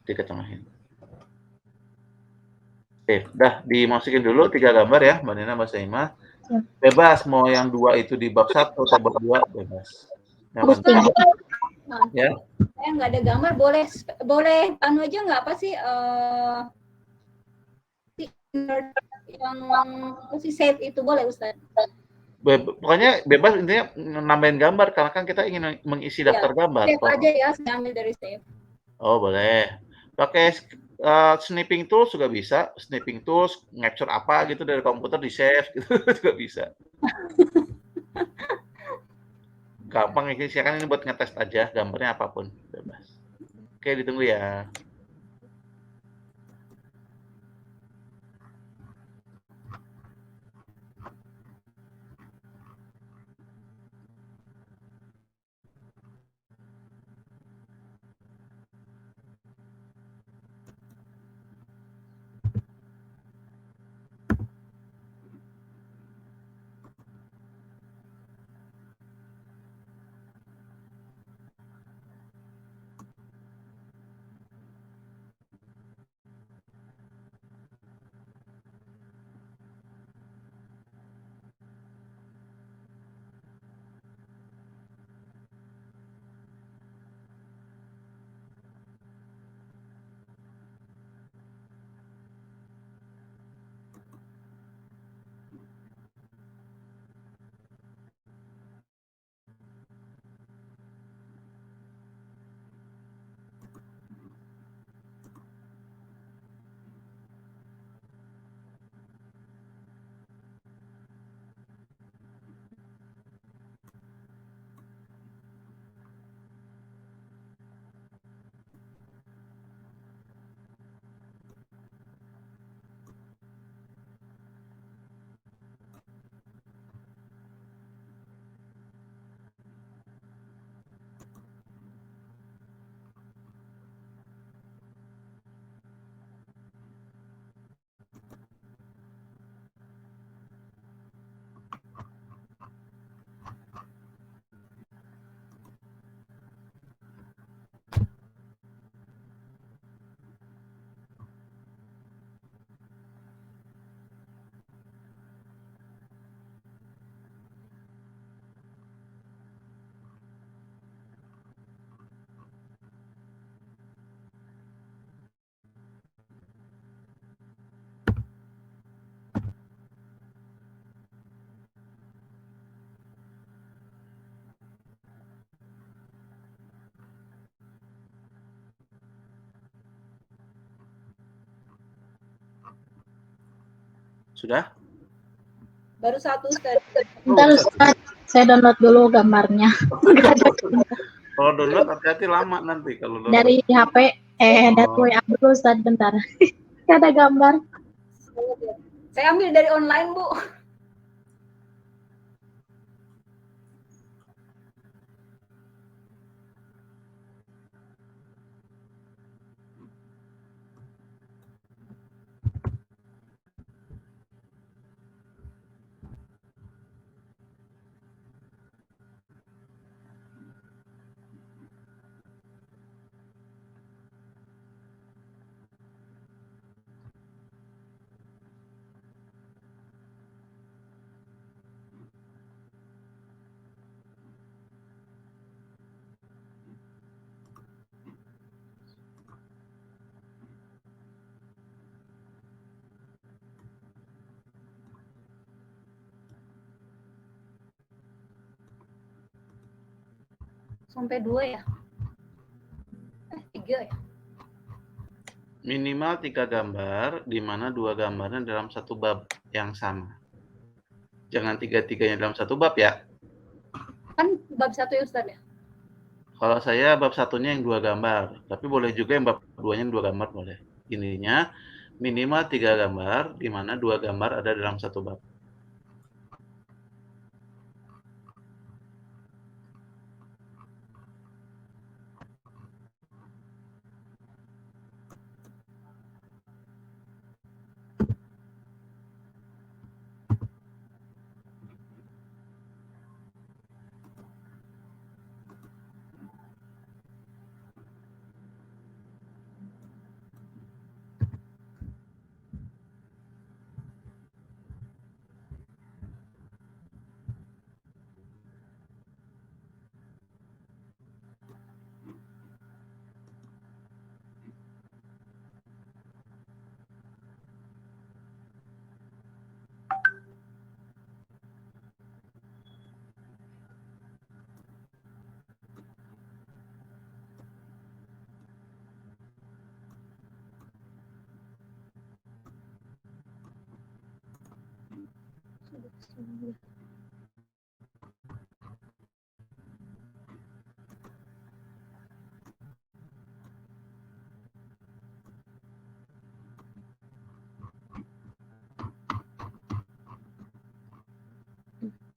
diketengahin. Oke, udah dimasukin dulu 3 gambar ya, Mbak Nina, Mbak Saimah. Bebas mau yang 2 itu di bab 1 atau bab 2 bebas. Harus Yang penting 3. ya. Saya nggak ada gambar, boleh anu aja nggak apa sih yang apa sih save itu boleh Ustaz? Pokoknya bebas, intinya nambahin gambar karena kan kita ingin mengisi daftar gambar. Save aja ya, saya ambil dari save. Oh, boleh. Pakai snipping tools juga bisa. Snipping tools, capture apa gitu dari komputer di save gitu juga bisa. Gampang ini sih, kan ini buat ngetes aja gambarnya apapun, bebas. Oke, ditunggu ya. Sudah? Baru satu Ustaz. Bentar Ustaz, saya download dulu gambarnya. Kalau download hati-hati lama nanti kalau download. Dari HP, dari WA dulu Ustaz, bentar. Nggak ada gambar. Saya ambil dari online, Bu. Sampai 2 ya? 3 ya? Minimal 3 gambar, di mana 2 gambarnya dalam satu bab yang sama. Jangan 3-3-nya dalam satu bab ya. Kan bab 1 ya Ustaz ya? Kalau saya bab 1-nya yang 2 gambar, tapi boleh juga yang bab 2-nya yang 2 gambar boleh. Intinya minimal 3 gambar, di mana 2 gambar ada dalam satu bab.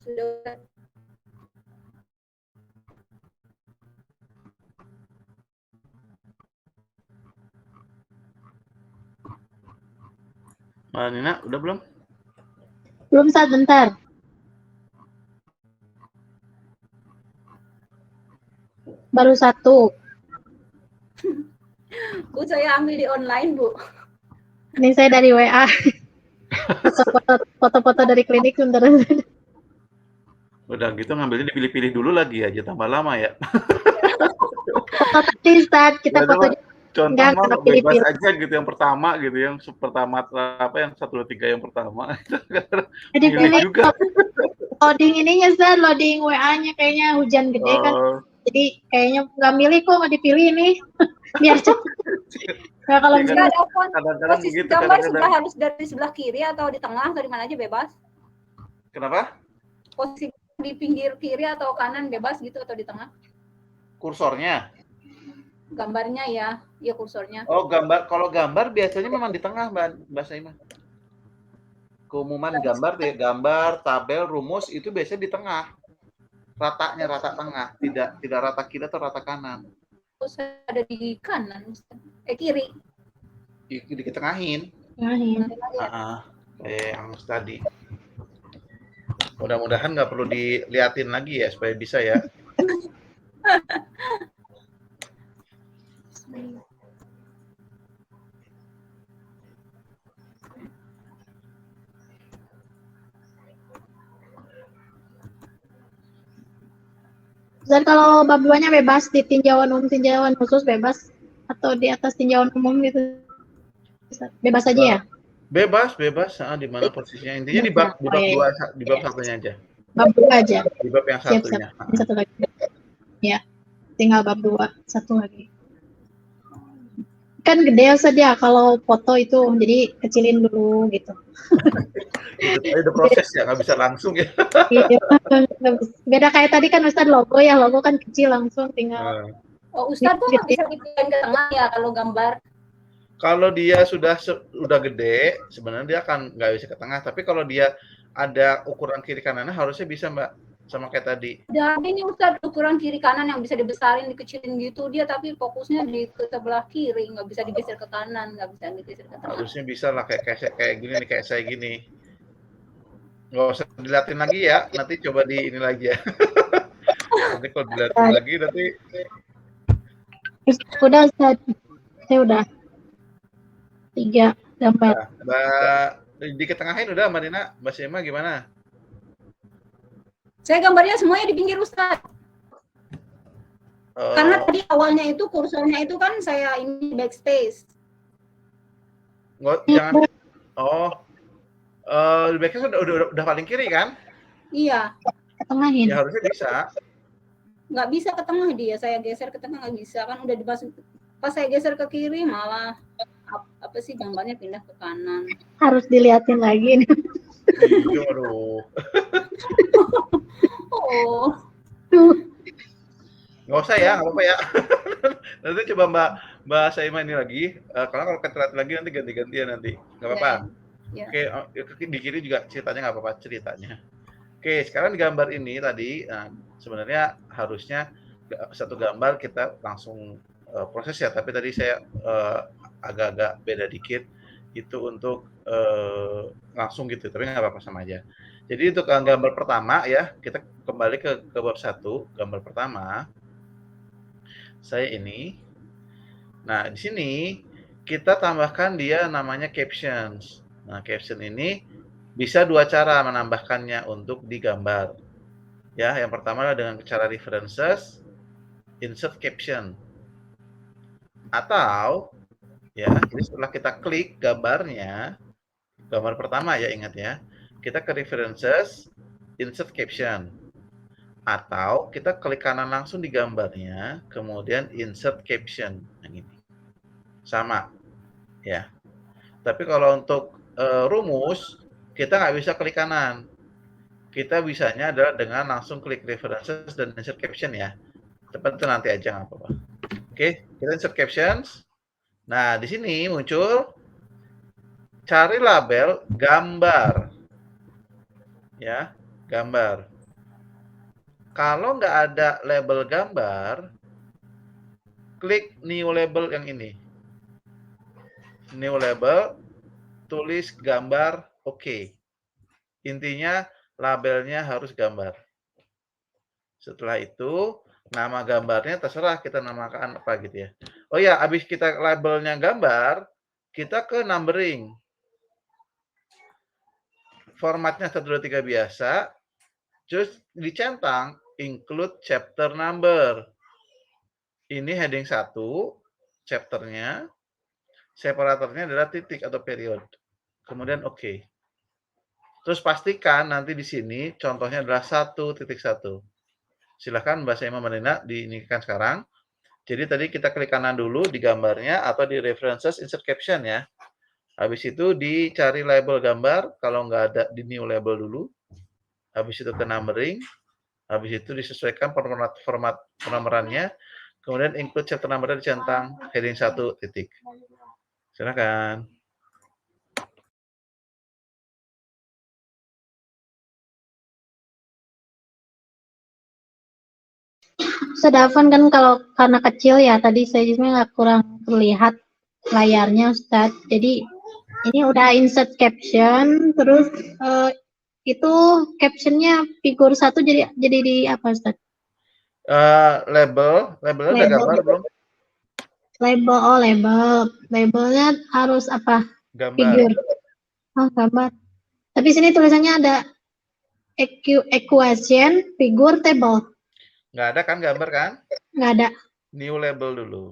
Sudah Ustaz. Mbak Nina, udah belum? Belum Ustaz, bentar. Baru 1. Bu, saya ambil di online, Bu. Ini saya dari WA. Foto-foto dari klinik bentar. Udah gitu ngambilnya dipilih-pilih dulu lagi aja, tambah lama ya. Foto tadi Ustaz, kita Ya, foto contoh enggak, mau kita bebas pilih-pilih. aja gitu yang pertama gitu, yang pertama apa yang 1 2 3 yang pertama. Jadi Milih pilih juga. loading ininya Ustaz, loading WA-nya kayaknya hujan gede kan. Jadi kayaknya nggak milih kok, nggak dipilih ini. Biar cepet. Nah, kalau Ya, misalnya kadang-kadang Posisi begitu, gambar kadang-kadang. sudah harus dari sebelah kiri atau di tengah atau di mana aja bebas? Kenapa? Posisi di pinggir kiri atau kanan bebas gitu atau di tengah? Kursornya. Gambarnya ya, iya kursornya. Oh, kalau gambar biasanya memang di tengah, Mbak Saimah. Keumuman gambar, tabel, rumus itu biasanya di tengah. Ratanya rata tengah, tidak rata kiri atau rata kanan. Terus ada di kanan, kiri. Diketengahin. Yang tadi. Mudah-mudahan nggak perlu diliatin lagi ya, supaya bisa ya. Ustaz, kalau bab 2-nya bebas di tinjauan umum, tinjauan khusus bebas, atau di atas tinjauan umum gitu, bebas aja ya? Bebas, di mana posisinya. Intinya di bab 1-nya aja. Bab 2 aja. Di bab yang satunya. Siap. Satu lagi. Ya, tinggal bab 2, satu lagi. Kan gede Ustaz ya kalau foto itu, jadi kecilin dulu gitu. Itu tadi ada proses ya, nggak bisa langsung ya. Iya. Beda kayak tadi kan Ustadz logo ya, logo kan kecil langsung tinggal. Oh, Ustadz kok nggak bisa dipindahin ke tengah ya kalau gambar? Kalau dia sudah gede, sebenarnya dia akan nggak bisa ke tengah. Tapi kalau dia ada ukuran kiri kanannya harusnya bisa Mbak, sama kayak tadi. Dan ini Ustadz ukuran kiri kanan yang bisa dibesarin, dikecilin gitu dia, tapi fokusnya di ke sebelah kiri, nggak bisa digeser ke kanan, nggak bisa digeser ke tengah. Harusnya bisa lah kayak gini nih, kayak saya gini. Nggak usah dilihatin lagi ya, nanti coba di ini lagi ya. Nanti kalau dilihatin lagi nanti. Udah Ustadz, saya udah 3 gambar. Mbak diketengahin udah Mbak Nina, Mbak Sema gimana? Saya gambarnya semuanya di pinggir Ustadz. Karena tadi awalnya itu kursornya itu kan saya ini backspace. Nggak, jangan. Di backspace udah paling kiri kan? Iya. Ketengahin. Ya harusnya bisa. Nggak bisa ke tengah dia, saya geser ke tengah nggak bisa kan udah dimasukin. Pas saya geser ke kiri malah apa sih gambarnya pindah ke kanan. Harus dilihatin lagi nih. Iya, aduh. Oh. Nggak usah ya, nggak apa-apa ya. Nanti coba Mbak Saima ini lagi. Karena kalau ketelat lagi nanti ganti-gantian nanti. Nggak apa-apa. Ya. Oke, di kiri juga ceritanya nggak apa-apa ceritanya. Oke, sekarang di gambar ini tadi, sebenarnya harusnya satu gambar kita langsung proses ya. Tapi tadi saya agak-agak beda dikit. Itu untuk langsung gitu, tapi nggak apa-apa sama aja. Jadi untuk gambar pertama ya, kita kembali ke bab 1, gambar pertama. Saya ini. Nah, di sini kita tambahkan dia namanya captions. Nah, caption ini bisa 2 cara menambahkannya untuk digambar. Ya, yang pertama adalah dengan cara references, insert caption. Atau ya, jadi setelah kita klik gambarnya, gambar pertama ya ingat ya, kita ke references, insert caption. Atau kita klik kanan langsung di gambarnya, kemudian insert caption. Yang ini. Sama. Ya. Tapi kalau untuk rumus, kita nggak bisa klik kanan. Kita bisanya adalah dengan langsung klik references dan insert caption ya. Tapi itu nanti aja nggak apa-apa. Oke, kita insert captions. Nah, di sini muncul cari label gambar. Ya, gambar. Kalau nggak ada label gambar, klik new label yang ini. New label, tulis gambar, oke. Intinya labelnya harus gambar. Setelah itu, nama gambarnya terserah kita namakan apa gitu ya. Oh ya, habis kita labelnya gambar, kita ke numbering. Formatnya 1, 2, 3 biasa. Terus dicentang include chapter number. Ini heading 1, chapternya. Separatornya adalah titik atau period. Kemudian oke. Terus pastikan nanti di sini contohnya adalah 1.1. Silahkan Mbak Saima Manina diinikan sekarang. Jadi tadi kita klik kanan dulu di gambarnya atau di references insert caption ya. Habis itu dicari label gambar, kalau nggak ada di new label dulu. Habis itu ke numbering. Habis itu disesuaikan format penomorannya. Kemudian include chapter number dicentang heading 1 titik. Silakan. Sedafan kan kalau karena kecil ya, tadi saya juga nggak kurang terlihat layarnya Ustadz. Jadi ini udah insert caption, terus itu captionnya figur 1 jadi di apa Ustadz? Labelnya udah gambar belum? Labelnya harus apa? Gambar. Figur. Oh, gambar. Tapi sini tulisannya ada equation, figur, table. Nggak ada kan gambar kan? Nggak ada. New label dulu.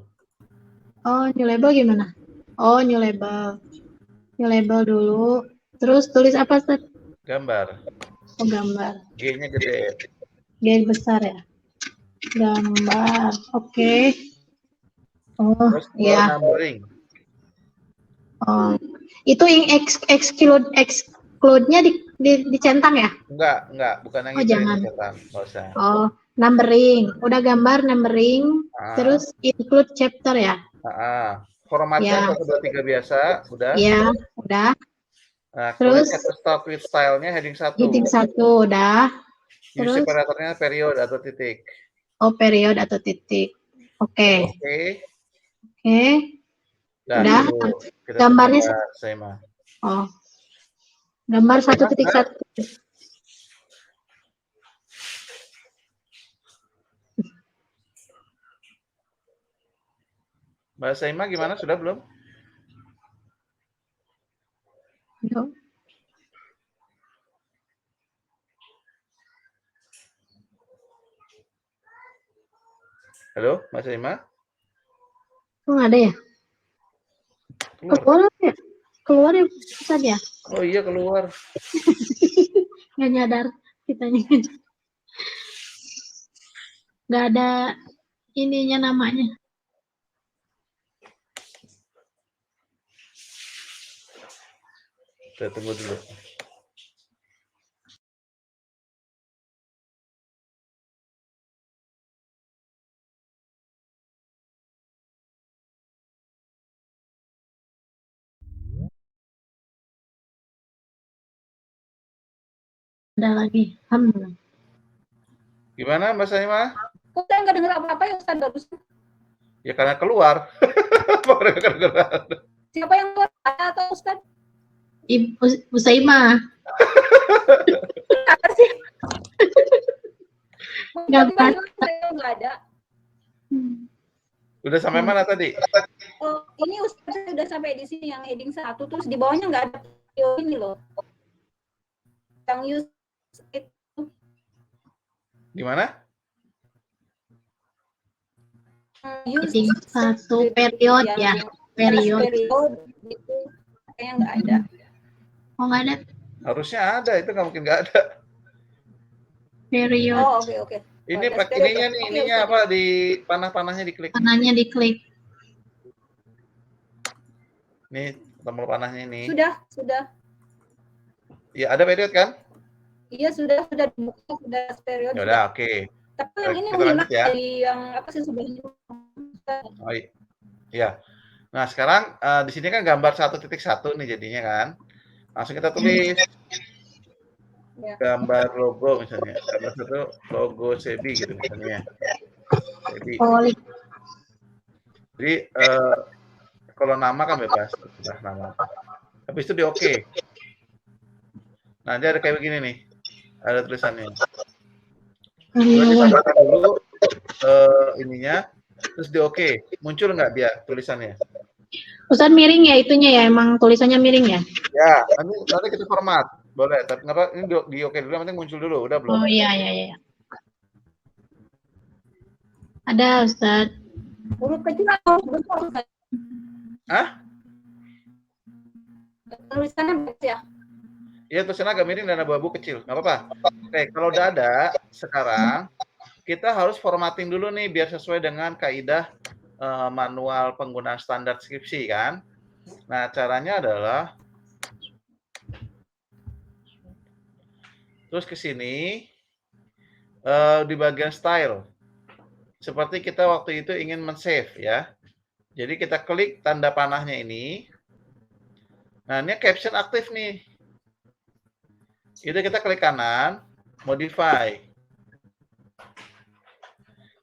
Oh, new label gimana? Oh, new label. New label dulu. Terus tulis apa, Ustaz? Gambar. Oh, gambar. G-nya gede. G besar ya? Gambar. Oke. Oh, terus ya. Numbering. Oh, itu yang exclude Cloud-nya dicentang ya? Enggak, bukan yang Oh, itu yang jangan. dicetak, nggak usah. Oh, numbering. Udah gambar numbering, terus include chapter ya? Formatnya Ya, 1, 2, 3 biasa, udah. ya, udah. Nah, kemudian Terus start with style-nya heading 1. heading 1 udah. Use Terus separatornya period atau titik. period atau titik. Oke. Oke. Oke. Nah, Udah. dulu kita Gambarnya Sema. oh. Gambar 1.1. Mbak Sema gimana? Sudah belum? Yuk. Halo, Mbak Sema? Oh, nggak ada ya? Keluar ya? Keluar ya, Ustaz ya? Oh iya, keluar. Nggak nyadar kitanya. Nggak ada ininya namanya. Kita tunggu dulu. Ada lagi. Alhamdulillah. Gimana Mbak Sema? Kok saya nggak dengar apa-apa ya Ustaz barusan? Ya karena keluar. Siapa yang keluar? Saya atau Ustaz? Ibu Usaima. Apa sih? Gambar. Tiba-tiba saya nggak ada. Udah sampai mana tadi? Oh, ini Ustaz udah sampai di sini yang heading 1, terus di bawahnya nggak ada video ini loh. Yang use itu. Di mana? Heading 1 period ya. Period. Itu kayaknya nggak ada. Oh, nggak ada. Harusnya ada, itu nggak mungkin nggak ada. Period. Oh, oke. Ini pakai ininya nih, ininya apa di panah-panahnya diklik. Panahnya diklik. Nih, tombol panahnya ini. Sudah. Ya, ada period kan? Iya, sudah dibuka, sudah period. Ya udah, oke. Tapi yang ini Kita lanjut ya. dari yang apa sih sebelumnya? Oh iya. Nah, sekarang di sini kan gambar 1.1 nih jadinya kan. Langsung kita tulis gambar logo misalnya. Gambar 1 logo Sebi gitu misalnya. Sebi. Jadi kalau nama kan bebas, sudah nama. Habis itu di oke. Nah, dia ada kayak begini nih. Ada tulisannya. Kita dulu ininya, terus di oke. Muncul nggak dia tulisannya? Ustaz miring ya itunya ya, emang tulisannya miring ya? Ya, nanti kita format. Boleh, tapi ini di oke dulu, nanti muncul dulu. Udah belum? Oh iya. Ada Ustaz. Huruf kecil atau huruf besar Ustaz? Hah? Tulisannya besar ya? Iya, tulisannya agak miring dan abu-abu kecil. Nggak apa-apa. Oke, kalau udah ada, sekarang kita harus formatting dulu nih biar sesuai dengan kaidah manual penggunaan standar skripsi kan. Nah, caranya adalah terus ke sini di bagian style. Seperti kita waktu itu ingin men-save ya. Jadi kita klik tanda panahnya ini. Nah, ini caption aktif nih. Itu kita klik kanan, modify.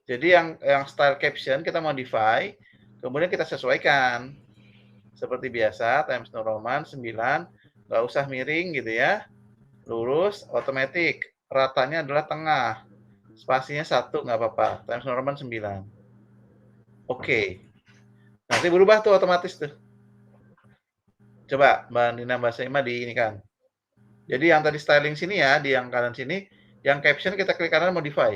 Jadi yang style caption kita modify, kemudian kita sesuaikan. Seperti biasa, Times New Roman 9, nggak usah miring gitu ya. Lurus, otomatis. Ratanya adalah tengah. Spasinya 1, nggak apa-apa. Times New Roman 9. Oke. Nanti berubah tuh otomatis tuh. Coba Mbak Nina, Mbak Sema di ini kan. Jadi yang tadi styling sini ya, di yang kanan sini, yang caption kita klik kanan modify.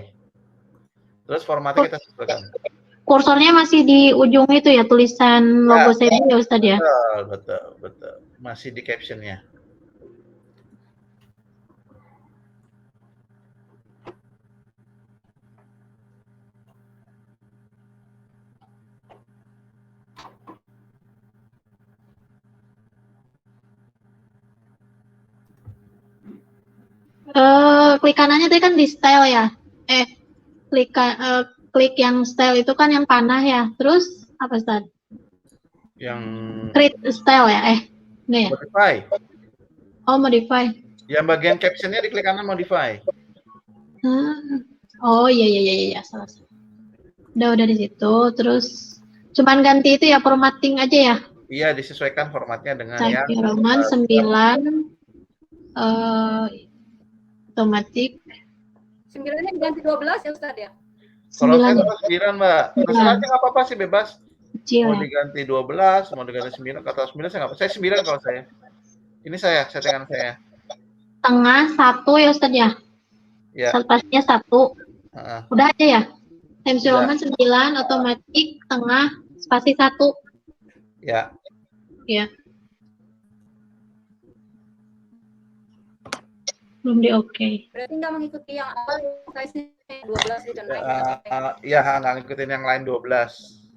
Terus formatnya kita sesuaikan. Kursornya masih di ujung itu ya, tulisan logo Sebi ya Ustaz ya? Betul. Masih di captionnya. Klik kanannya tadi kan di style ya. Klik yang style itu kan yang panah ya. Terus apa Ustaz? Yang Create style ya? Enggak ya? modify. Oh, modify. Yang bagian captionnya diklik kanan modify. Oh iya, salah. Udah di situ. Terus cuman ganti itu ya, formatting aja ya. Iya, disesuaikan formatnya dengan Type yang Roman 9 otomatis 9-nya diganti 12 ya Ustaz ya? kalau saya 9 taruh 9, Mbak. Terserah aja nggak apa-apa sih, bebas. kecil Mau ya. diganti 12, mau diganti 9, kata 9 saya nggak apa. Saya 9 kalau saya. Ini saya, settingan saya. Tengah 1 ya Ustaz ya. Ya. Pastinya 1. Udah aja ya. Times Udah. Roman 9 otomatis tengah spasi 1. Ya. Ya. Belum di oke. Berarti nggak mengikuti yang awal size 12 gitu Ya, nggak ngikutin yang lain 12.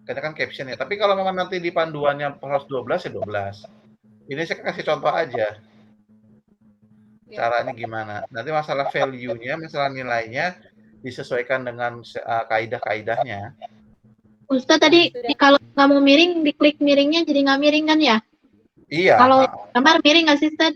Karena kan caption ya. Tapi kalau memang nanti di panduannya harus 12 ya 12. Ini saya kasih contoh aja. Caranya gimana. Nanti masalah value-nya, masalah nilainya disesuaikan dengan kaidah-kaidahnya. Ustaz tadi kalau nggak mau miring, diklik miringnya jadi nggak miring kan ya? Iya. Kalau gambar miring nggak sih Ustaz?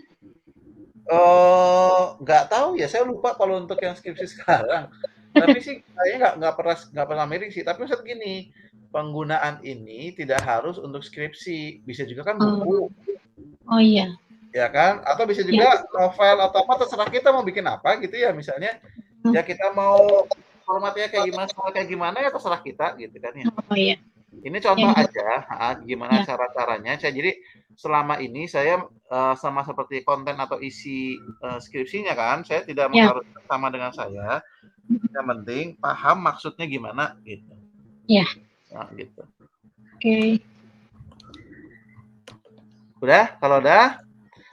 Nggak tahu ya, saya lupa kalau untuk yang skripsi sekarang. Tapi sih kayaknya nggak pernah miring sih. Tapi Ustaz gini, penggunaan ini tidak harus untuk skripsi, bisa juga kan buku. Oh iya. Ya kan? Atau bisa juga novel atau apa, terserah kita mau bikin apa gitu ya. Misalnya ya kita mau formatnya kayak gimana ya terserah kita gitu kan ya. Oh iya. Ini contoh aja gimana cara-caranya. Jadi selama ini saya sama seperti konten atau isi skripsinya kan, saya tidak mengharuskan sama dengan saya. Yang penting paham maksudnya gimana gitu. Iya. Nah, gitu. Oke. Udah? Kalau udah?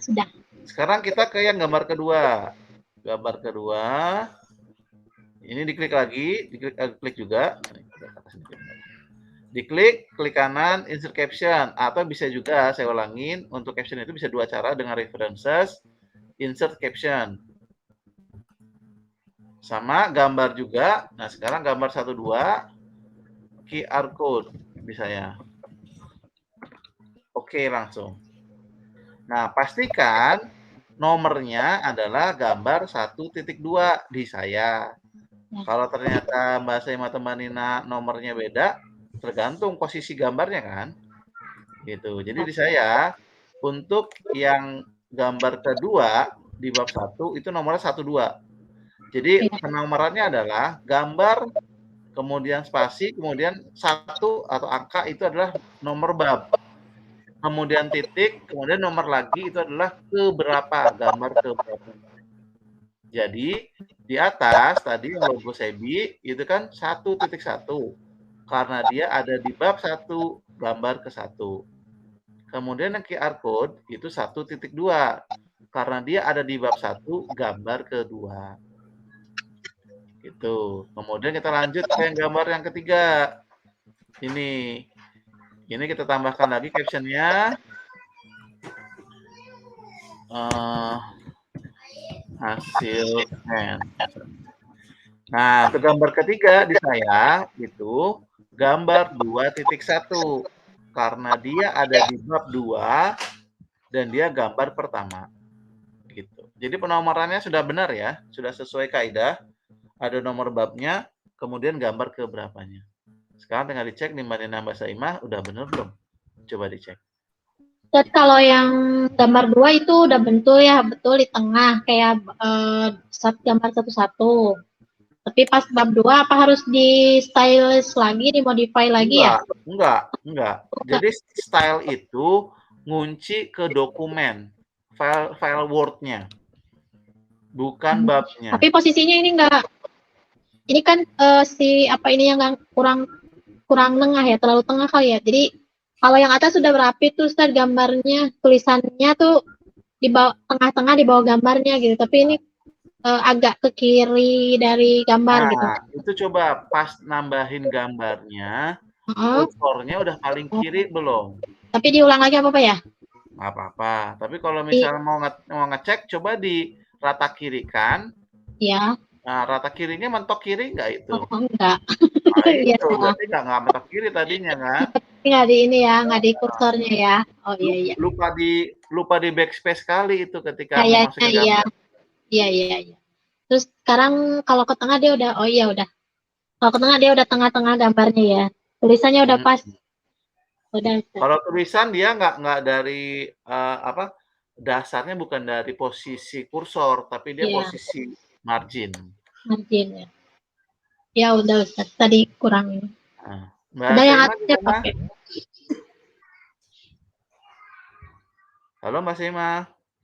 Sudah. Sekarang kita ke yang gambar kedua. Gambar kedua. Ini diklik lagi, klik juga. Diklik, klik kanan, insert caption. Atau bisa juga, saya ulangin, untuk caption itu bisa dua cara dengan references, insert caption. Sama gambar juga. Nah, sekarang gambar 1-2, QR code bisa ya. Oke, langsung. Nah, pastikan nomornya adalah gambar 1.2 di saya. Kalau ternyata Mbak Saima teman Nina nomornya beda, tergantung posisi gambarnya kan. Gitu. Jadi di saya untuk yang gambar kedua di bab 1 itu nomornya 12. Jadi penomorannya adalah gambar kemudian spasi kemudian 1 atau angka itu adalah nomor bab. Kemudian titik, kemudian nomor lagi itu adalah keberapa, gambar keberapa. Jadi di atas tadi yang logo Sebi itu kan 1.1 karena dia ada di bab 1 gambar ke 1. Kemudian yang QR code itu 1.2 karena dia ada di bab 1 gambar kedua. Gitu. Kemudian kita lanjut ke yang gambar yang ketiga. Ini kita tambahkan lagi captionnya. Hasil scan. Nah, untuk gambar ketiga di saya itu gambar 2.1 karena dia ada di bab 2 dan dia gambar pertama. Gitu. Jadi penomorannya sudah benar ya, sudah sesuai kaidah. Ada nomor babnya, kemudian gambar ke berapanya. Sekarang tinggal dicek nih Mbak Nina Mbak Saimah, udah benar belum? Coba dicek. Dan kalau yang gambar 2 itu udah betul ya, betul di tengah kayak gambar 1-1. Tapi pas bab 2 apa harus di stylus lagi, di modify lagi ya? Enggak. Jadi style itu ngunci ke dokumen, file Word-nya. Bukan babnya. Tapi posisinya ini enggak. Ini kan ini yang kurang tengah ya, terlalu tengah kali ya. Jadi kalau yang atas sudah berapi tuh Ustaz gambarnya, tulisannya tuh di bawah tengah-tengah di bawah gambarnya gitu. Tapi ini agak ke kiri dari gambar gitu. Itu coba pas nambahin gambarnya, kursornya udah paling kiri belum? Tapi diulang lagi apa ya? Nggak apa-apa. Tapi kalau misalnya mau ngecek, coba di rata kiri kan? Ya. Nah, rata kirinya mentok kiri nggak itu? Oh, enggak. Nah, Iya itu salah. berarti nggak mentok kiri tadinya kan? Nggak di ini ya, nggak di kursornya ya. Oh iya iya. Lupa di backspace kali itu ketika mau Kayaknya masukin iya. gambar. Iya iya iya. Terus sekarang kalau ke tengah dia udah, oh iya udah. Kalau ke tengah dia udah tengah-tengah gambarnya ya. Tulisannya udah pas. Udah. Kalau tulisan dia nggak dari apa? Dasarnya bukan dari posisi kursor, tapi dia Iya, posisi margin. margin ya. Ya udah Ustaz. Tadi kurang ini. Nah, Mbak Udah yang Saima atasnya gimana? pakai. Halo Mbak Saima,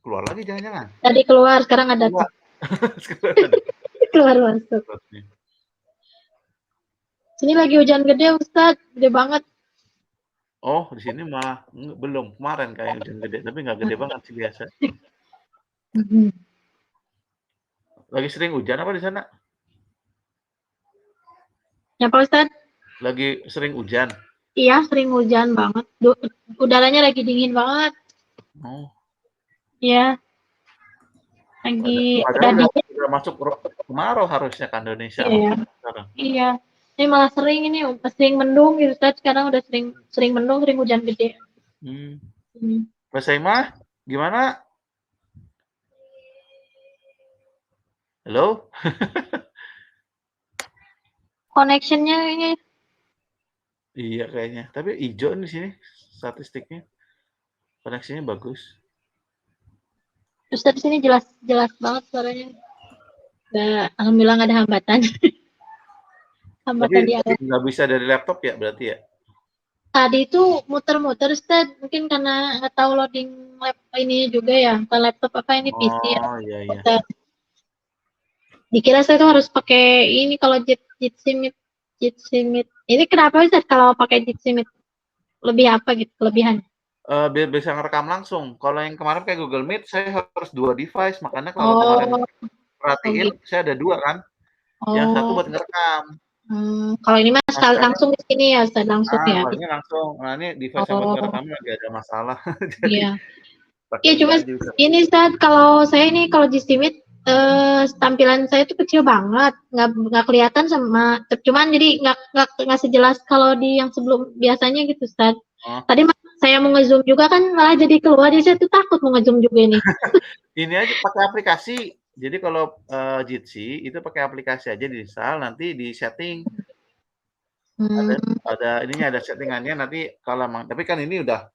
keluar lagi jangan-jangan? Tadi keluar, sekarang ada tuh. Enggak. Sekarang ada. Keluar masuk. Sini lagi hujan gede Ustaz, gede banget. Oh, di sini malah belum. Kemarin kayak hujan gede, tapi nggak gede banget sih biasa. Lagi sering hujan apa di sana? Ya Pak Ustaz? Lagi sering hujan. Iya, sering hujan banget. Udaranya lagi dingin banget. Oh, Iya, lagi udah padahal dingin. udah masuk kemarau harusnya kan Indonesia Iya, sekarang. iya. Ini malah sering ini, sering mendung gitu Ustaz. Sekarang udah sering mendung, sering hujan gede. Mbak Saima, gimana? Halo? Connectionnya ini. Iya kayaknya. Tapi hijau di sini statistiknya. Koneksinya bagus. Ustaz di sini jelas banget suaranya. Alhamdulillah nggak ada hambatan. Tapi Hambatan di awal. nggak bisa dari laptop ya berarti ya? Tadi itu muter-muter Ustaz, mungkin karena nggak tahu loading ini juga ya, ke laptop apa ini PC ya. Oh iya iya. Muter. Dikira saya tuh harus pakai ini kalau Jitsi Meet. Ini kenapa Ustaz kalau pakai Jitsi Meet? Lebih apa gitu kelebihan? Biar bisa ngerekam langsung. Kalau yang kemarin kayak Google Meet, saya harus 2 device. Makanya kalau kemarin Oh, perhatiin, gitu. saya ada 2 kan. Yang satu Oh, buat ngerekam. kalau ini mas Nah, sekarang, langsung di sini ya, Ustaz langsung ya. kalau ini langsung. Nah, ini device yang buat Oh, ngerekam lagi ada masalah. Jadi, iya. pakai Iya ini cuma aja bisa. ini Ustaz kalau saya ini kalau Jitsi Meet tampilan saya tuh kecil banget, nggak kelihatan sama, cuman jadi nggak sejelas kalau di yang sebelum biasanya gitu Ustaz. Oh. Tadi saya mau ngezoom juga kan malah jadi keluar, jadi saya tuh takut mau ngezoom juga ini. Ini aja pakai aplikasi. Jadi kalau Jitsi itu pakai aplikasi aja di-install, nanti di setting. Ada ininya, ada settingannya nanti kalau emang, tapi kan ini udah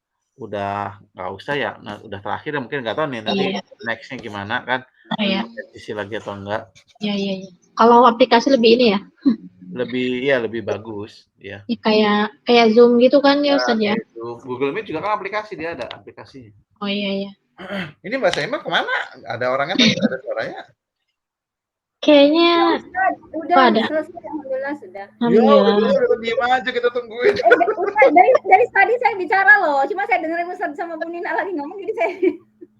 nggak usah ya. Nah, udah terakhir mungkin nggak tahu nih nanti next-nya gimana kan. Oh, ya. Jitsi lagi atau enggak. Iya. Kalau aplikasi lebih ini ya. Lebih bagus ya. Kayak Zoom gitu kan ya Ustaz ya. Google Meet juga kan aplikasi, dia ada aplikasinya. Oh iya. Ini Mbak Saima kemana? Ada orangnya tadi, ada suaranya? Kayaknya udah ada. selesai, alhamdulillah sudah. Alhamdulillah. Udah diem aja kita tungguin. Dari tadi saya bicara loh, cuma saya dengerin Ustaz sama Bu Nina lagi ngomong, jadi saya.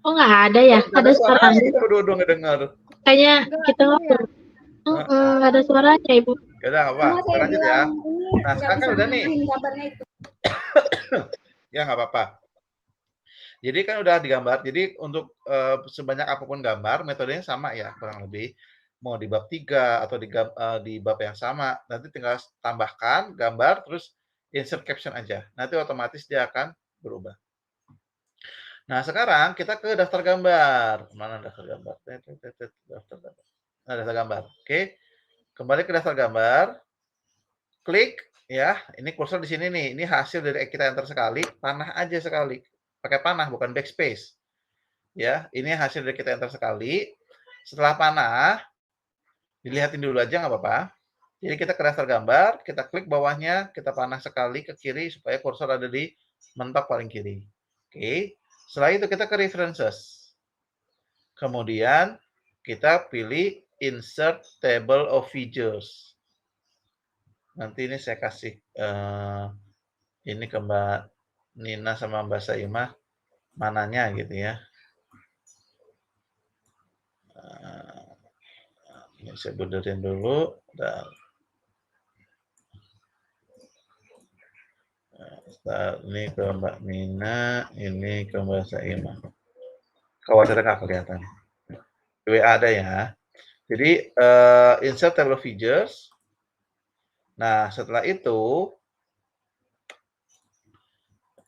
Oh nggak ada ya? Ada suaranya. Kita berdua ngedengar. Kayaknya kita ngobrol. Nggak ada suaranya Ibu. Yaudah apa? Kita lanjut ya. Nah sekarang kan udah nih. Itu. Ya nggak apa-apa. Jadi kan udah digambar. Jadi untuk sebanyak apapun gambar, metodenya sama ya kurang lebih. Mau di bab 3 atau di bab yang sama, nanti tinggal tambahkan gambar, terus insert caption aja. Nanti otomatis dia akan berubah. Nah, sekarang kita ke daftar gambar. Mana daftar gambar? Nah, daftar gambar. Oke. Kembali ke daftar gambar. Klik ya. Ini kursor di sini nih. Ini hasil dari kita enter sekali, panah aja sekali. Pakai panah bukan backspace. Ya, ini hasil dari kita enter sekali. Setelah panah, dilihatin dulu aja nggak apa-apa. Jadi kita ke daftar gambar, kita klik bawahnya, kita panah sekali ke kiri supaya kursor ada di mentok paling kiri. Oke. Setelah itu kita ke references. Kemudian kita pilih insert table of figures. Nanti ini saya kasih ini ke Mbak Nina sama Mbak Saima mananya gitu ya. Ini saya benerin dulu. Ini ke Mbak Nina, ini ke Mbak Saima. Khawatirnya nggak kelihatan. WA ada ya. Jadi insert table of figures. Nah, setelah itu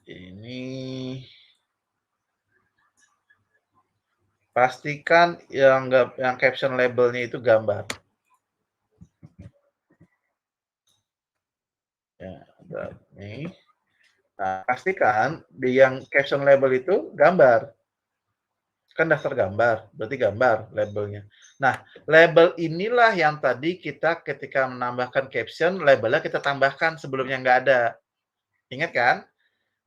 ini pastikan yang caption labelnya itu gambar. Ya, nih. Nah, pastikan di yang caption label itu gambar. Kan daftar gambar, berarti gambar labelnya. Nah, label inilah yang tadi kita ketika menambahkan caption, labelnya kita tambahkan sebelumnya nggak ada. Ingat kan?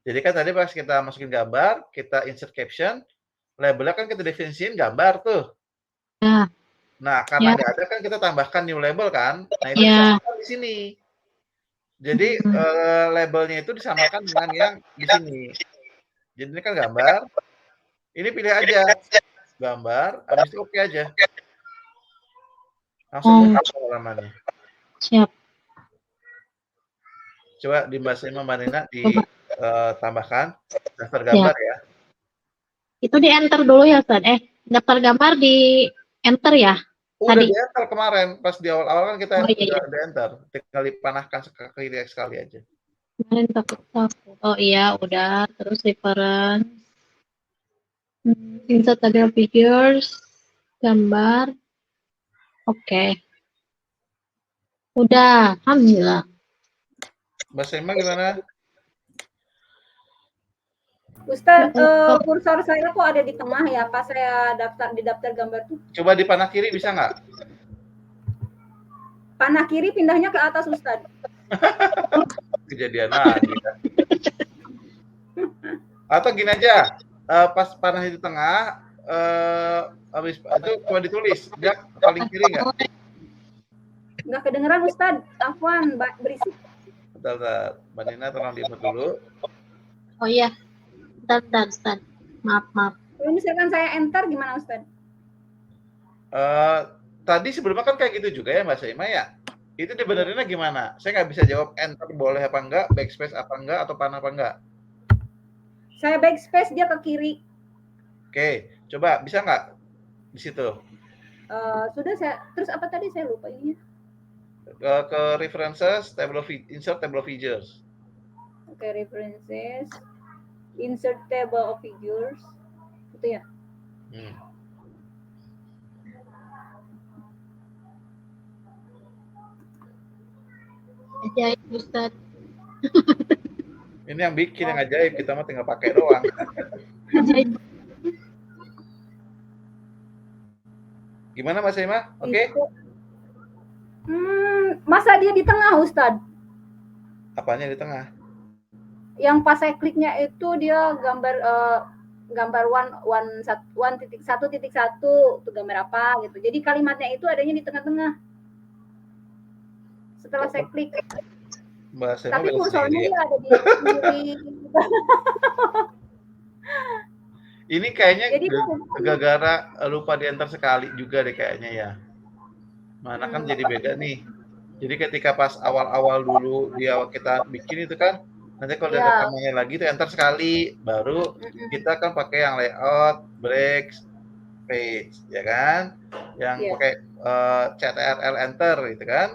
Jadi kan tadi pas kita masukin gambar, kita insert caption, labelnya kan kita definisiin gambar tuh. Ya. Nah, karena nggak ada kan kita tambahkan new label kan. Nah, itu Ya. disamakan di sini. Jadi labelnya itu disamakan dengan yang di sini. Jadi ini kan gambar. Ini pilih aja gambar, habis itu oke aja. Langsung muncul halamannya. Siap. Coba di Mbak Sema, Mbak Nina ditambahkan daftar gambar ya. Itu di enter dulu ya, Ustaz. Daftar gambar di enter ya? Udah di enter kemarin, pas di awal-awal kan kita udah di enter. Tinggal dipanahkan sekali aja. Kemarin takut. Oh iya, udah. Terus reference. Insert table figures. Gambar. Oke. Udah, alhamdulillah. Mbak Sema gimana? Ustaz, kursor saya kok ada di tengah ya, pas saya di daftar gambar tuh. Coba di panah kiri bisa nggak? Panah kiri pindahnya ke atas, Ustaz. Kejadian lagi. Atau gini aja, pas panah di tengah, habis itu coba ditulis, dia paling kiri nggak? Nggak kedengeran, Ustaz. Afwan, berisik. Bentar. Mbak Nina tolong diinput dulu. Oh iya. Bentar, Ustaz. Maaf. Kalau misalkan saya enter gimana, Ustaz? Tadi sebelumnya kan kayak gitu juga ya Mbak Sema ya? Itu dibenerinnya gimana? Saya nggak bisa jawab enter boleh apa enggak, backspace apa enggak, atau panah apa enggak. Saya backspace, dia ke kiri. Oke, coba bisa nggak di situ? Sudah saya, terus apa tadi saya lupa ininya. Ke references, insert table of figures. Oke, references, insert table of figures, itu ya. Ajaib, Ustaz. Ini yang bikin yang ajaib, kita mah tinggal pakai doang. Ajaib. Gimana Mas Sema? Oke? Masa dia di tengah, Ustaz? Apanya di tengah? Yang pas saya kliknya itu dia gambar 1.1.1 itu gambar apa gitu. Jadi kalimatnya itu adanya di tengah-tengah. Setelah saya klik. Tapi kursornya dia ada di kiri. Ini kayaknya gara-gara lupa di enter sekali juga deh kayaknya ya. Mana kan jadi beda nih. Jadi ketika pas awal-awal dulu kita bikin itu kan, nanti kalau ada rekamannya lagi itu enter sekali, baru kita kan pakai yang layout, break, page, ya kan? Yang pakai CTRL enter gitu kan?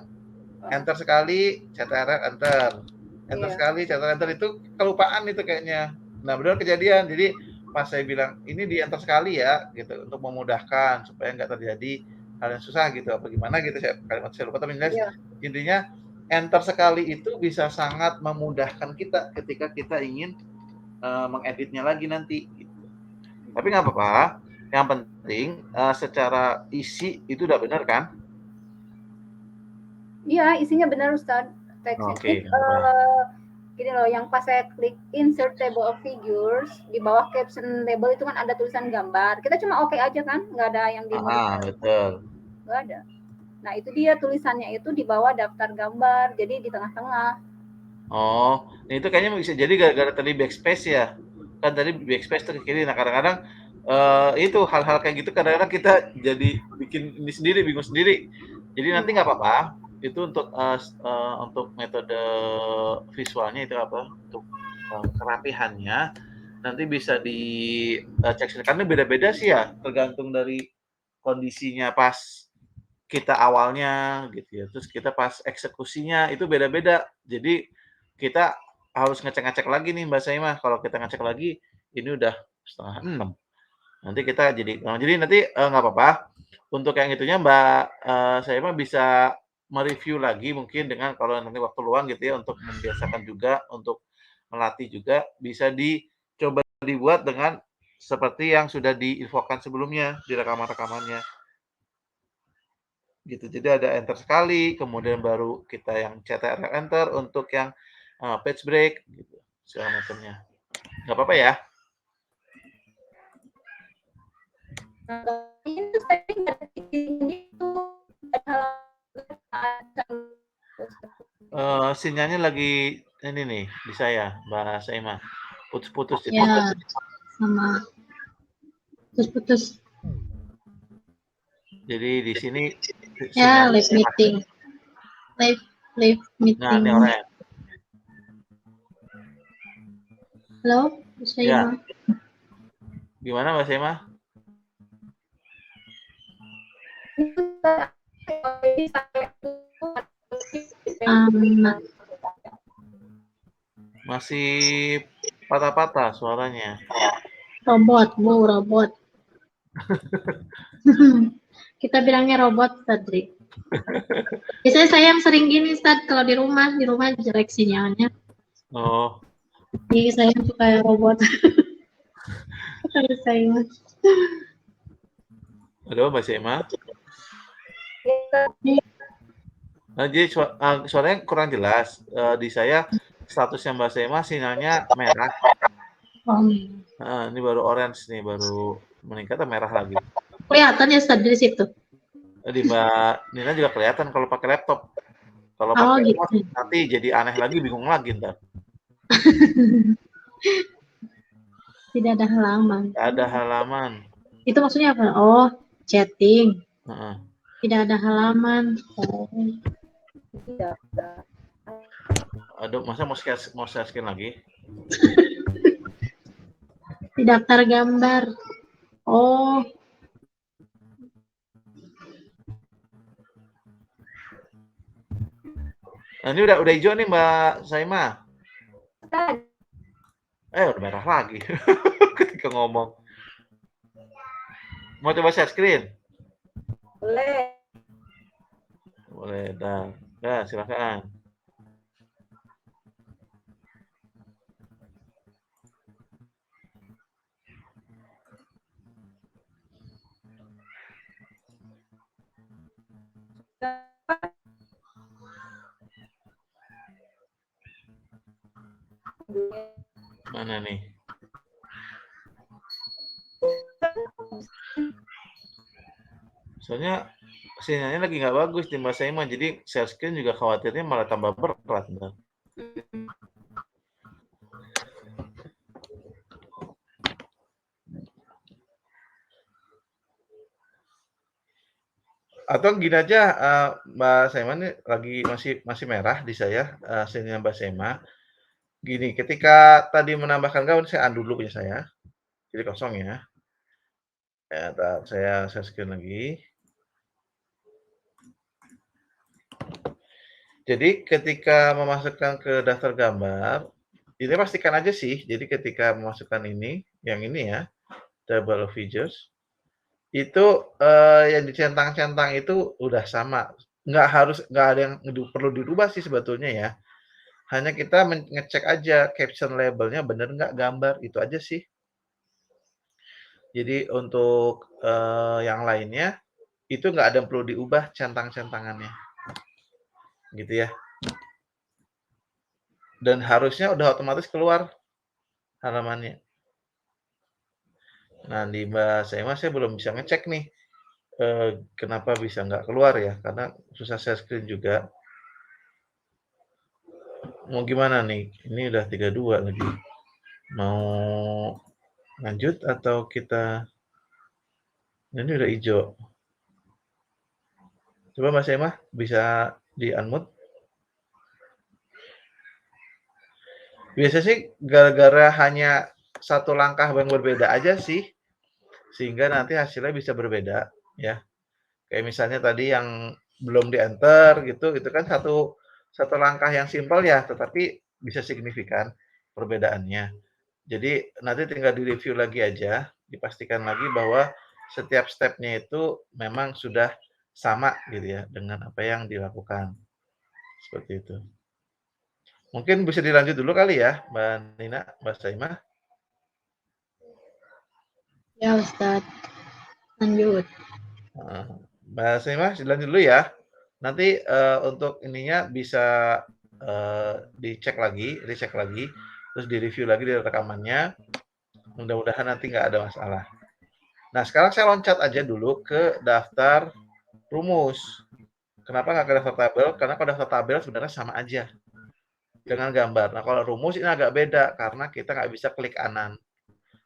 Enter sekali, CTRL enter. Enter sekali, CTRL enter, itu kelupaan itu kayaknya. Nah, benar kejadian. Jadi pas saya bilang ini di enter sekali ya gitu untuk memudahkan supaya nggak terjadi hal yang susah gitu apa gimana gitu, kalimat saya lupa, tapi intinya enter sekali itu bisa sangat memudahkan kita ketika kita ingin mengeditnya lagi nanti gitu. Tapi nggak apa-apa, yang penting secara isi itu udah benar kan? Iya, isinya benar, Ustaz. Oke. Gini loh, yang pas saya klik insert table of figures, di bawah caption label itu kan ada tulisan gambar. Kita cuma oke aja kan? Nggak ada yang di betul. Nggak ada. Nah, itu dia tulisannya itu di bawah daftar gambar, jadi di tengah-tengah. Oh, itu kayaknya bisa jadi gara-gara tadi backspace ya. Kan tadi backspace ke kiri. Nah, kadang-kadang itu hal-hal kayak gitu kadang-kadang kita jadi bikin ini sendiri, bingung sendiri. Jadi nanti nggak apa-apa. Itu untuk metode visualnya itu apa? Untuk kerapihannya nanti bisa dicek karena beda-beda sih ya, tergantung dari kondisinya pas kita awalnya gitu ya, terus kita pas eksekusinya itu beda-beda. Jadi kita harus ngecek-ngecek lagi nih Mbak Saimah, kalau kita ngecek lagi ini udah 5:30. Nanti kita jadi nanti, nggak apa-apa, untuk yang itunya Mbak, Saimah bisa mereview lagi mungkin dengan kalau nanti waktu luang gitu ya, untuk membiasakan juga, untuk melatih juga, bisa dicoba dibuat dengan seperti yang sudah diinfokan sebelumnya di rekaman-rekamannya. Gitu. Jadi ada enter sekali, kemudian baru kita yang CTRL enter untuk yang, page break gitu, segala macamnya. Nggak apa-apa ya? Itu saya nggak itu Sinyalnya lagi ini nih di saya, Mbak Saimah, putus-putus jadi. Ya, sama putus-putus. Jadi di sini Ya, sinyalnya live meeting. Live nah, meeting. ini orang. Halo, Ya. Saimah. Gimana Mbak Saimah? Masih patah-patah suaranya. Robot. Kita bilangnya robot tadi. Biasanya saya yang sering gini, Ustaz, kalau di rumah jelek sinyalnya. Oh. Jadi saya suka robot. Kalau saya. Halo Mbak Saimah. Jadi suaranya kurang jelas. Di saya statusnya Mbak Saimah sinyalnya merah. Ini baru orange nih, baru meningkat atau merah lagi. Kelihatan ya Ustaz di situ. Di Mbak Nina juga kelihatan kalau pakai laptop. Kalau pakai gitu. mouse nanti jadi aneh lagi, bingung lagi ntar. Tidak ada halaman. Tidak ada halaman. Itu maksudnya apa? Oh, chatting. Uh-uh. Tidak ada halaman. Aduh, masa mau share screen lagi? Di daftar gambar. Oh. Nah, ini udah hijau nih Mbak Saimah. Udah merah lagi ketika ngomong. Mau coba share screen? Boleh. Boleh, dah silakan. Mana nih? Soalnya sinyalnya lagi nggak bagus di Mbak Saimah, jadi share screen juga khawatirnya malah tambah berat. Atau gini aja, Mbak Saimah ini lagi masih merah di saya, sinyal Mbak Saimah. Gini, ketika tadi menambahkan gambar, saya undo dulu punya saya. Jadi kosong ya. Ya, saya share screen lagi. Jadi ketika memasukkan ke daftar gambar, ini pastikan aja sih. Jadi ketika memasukkan ini, yang ini ya, table of features, itu yang dicentang-centang itu udah sama. Nggak ada yang perlu dirubah sih sebetulnya ya. Hanya kita ngecek aja caption labelnya bener nggak gambar, itu aja sih. Jadi untuk yang lainnya, itu nggak ada yang perlu diubah centang-centangannya. Gitu ya. Dan harusnya udah otomatis keluar halamannya. Nah, di Mbak Saimah saya belum bisa ngecek nih, kenapa bisa nggak keluar ya, karena susah share screen juga. Mau gimana nih? Ini udah 32 lagi. Mau lanjut atau kita... Ini udah hijau. Coba Mbak Saimah bisa di-unmute. Biasanya sih gara-gara hanya satu langkah yang berbeda aja sih, sehingga nanti hasilnya bisa berbeda. ya. Kayak misalnya tadi yang belum di-enter gitu, itu kan satu langkah yang simpel ya, tetapi bisa signifikan perbedaannya. Jadi nanti tinggal di-review lagi aja, dipastikan lagi bahwa setiap step-nya itu memang sudah sama gitu ya dengan apa yang dilakukan. Seperti itu. Mungkin bisa dilanjut dulu kali ya, Mbak Nina, Mbak Saimah? Ya Ustadz, lanjut. Heeh. Mbak Saimah dilanjut dulu ya. Nanti, untuk ininya bisa, dicek lagi, dicek lagi, terus direview lagi dari rekamannya, mudah-mudahan nanti nggak ada masalah. Nah, sekarang saya loncat aja dulu ke daftar rumus. Kenapa nggak ke daftar tabel? Karena kalau daftar tabel sebenarnya sama aja dengan gambar. Nah, kalau rumus ini agak beda karena kita nggak bisa klik kanan.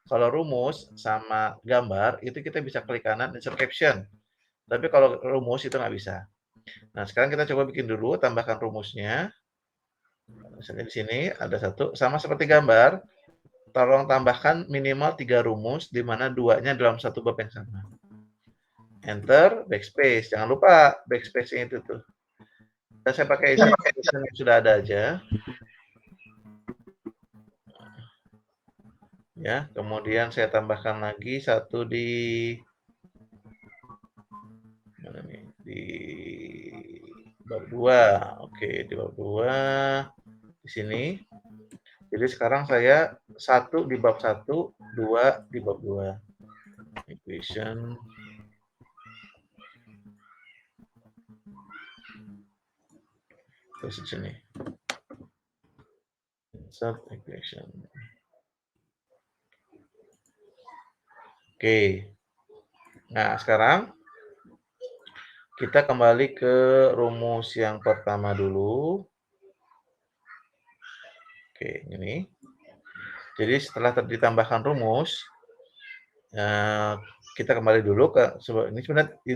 Kalau rumus sama gambar itu kita bisa klik kanan insert caption. Tapi kalau rumus itu nggak bisa. Nah, sekarang kita coba bikin dulu, tambahkan rumusnya. Misalnya di sini ada satu, sama seperti gambar, tolong tambahkan minimal 3 rumus, di mana duanya dalam satu bab yang sama. Enter, backspace. Jangan lupa backspace-nya itu tuh. Dan saya pakai yang sudah ada aja. Ya, kemudian saya tambahkan lagi satu di mana nih? Di bab 2. Oke, di bab 2 di sini. Jadi sekarang saya 1 di bab 1, 2 di bab 2. Equation terus di sini. Insert equation. Oke. Nah, sekarang kita kembali ke rumus yang pertama dulu. Oke, ini. Jadi setelah ditambahkan rumus, kita kembali dulu ke ini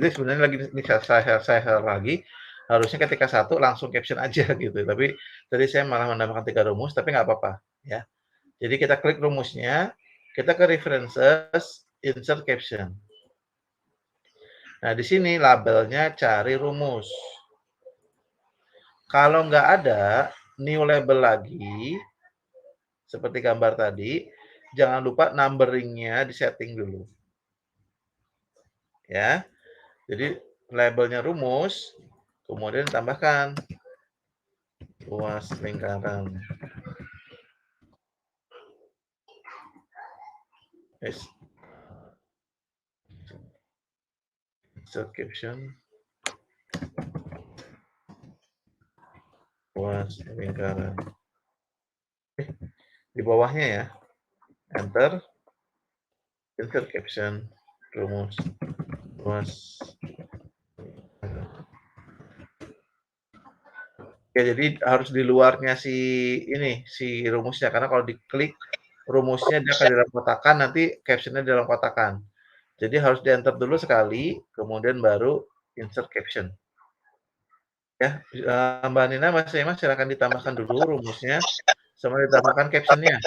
sebenarnya lagi ini saya lagi. Harusnya ketika 1 langsung caption aja gitu. Tapi tadi saya malah menambahkan 3 rumus, tapi nggak apa-apa ya. Jadi kita klik rumusnya, kita ke references, insert caption. Nah, di sini labelnya cari rumus. Kalau nggak ada, new label lagi, seperti gambar tadi, jangan lupa numbering-nya disetting dulu. Ya, jadi labelnya rumus, kemudian tambahkan luas lingkaran. Insert caption. Luas lingkaran. Di bawahnya ya. Enter. Insert caption. Rumus. Luas. Oke, jadi harus di luarnya si rumusnya, karena kalau diklik rumusnya dia akan di dalam kotakan, nanti captionnya di dalam kotakan. Jadi harus di-enter dulu sekali, kemudian baru insert caption. Ya, Mbak Nina, Mas Emma, silakan ditambahkan dulu rumusnya, sama ditambahkan captionnya.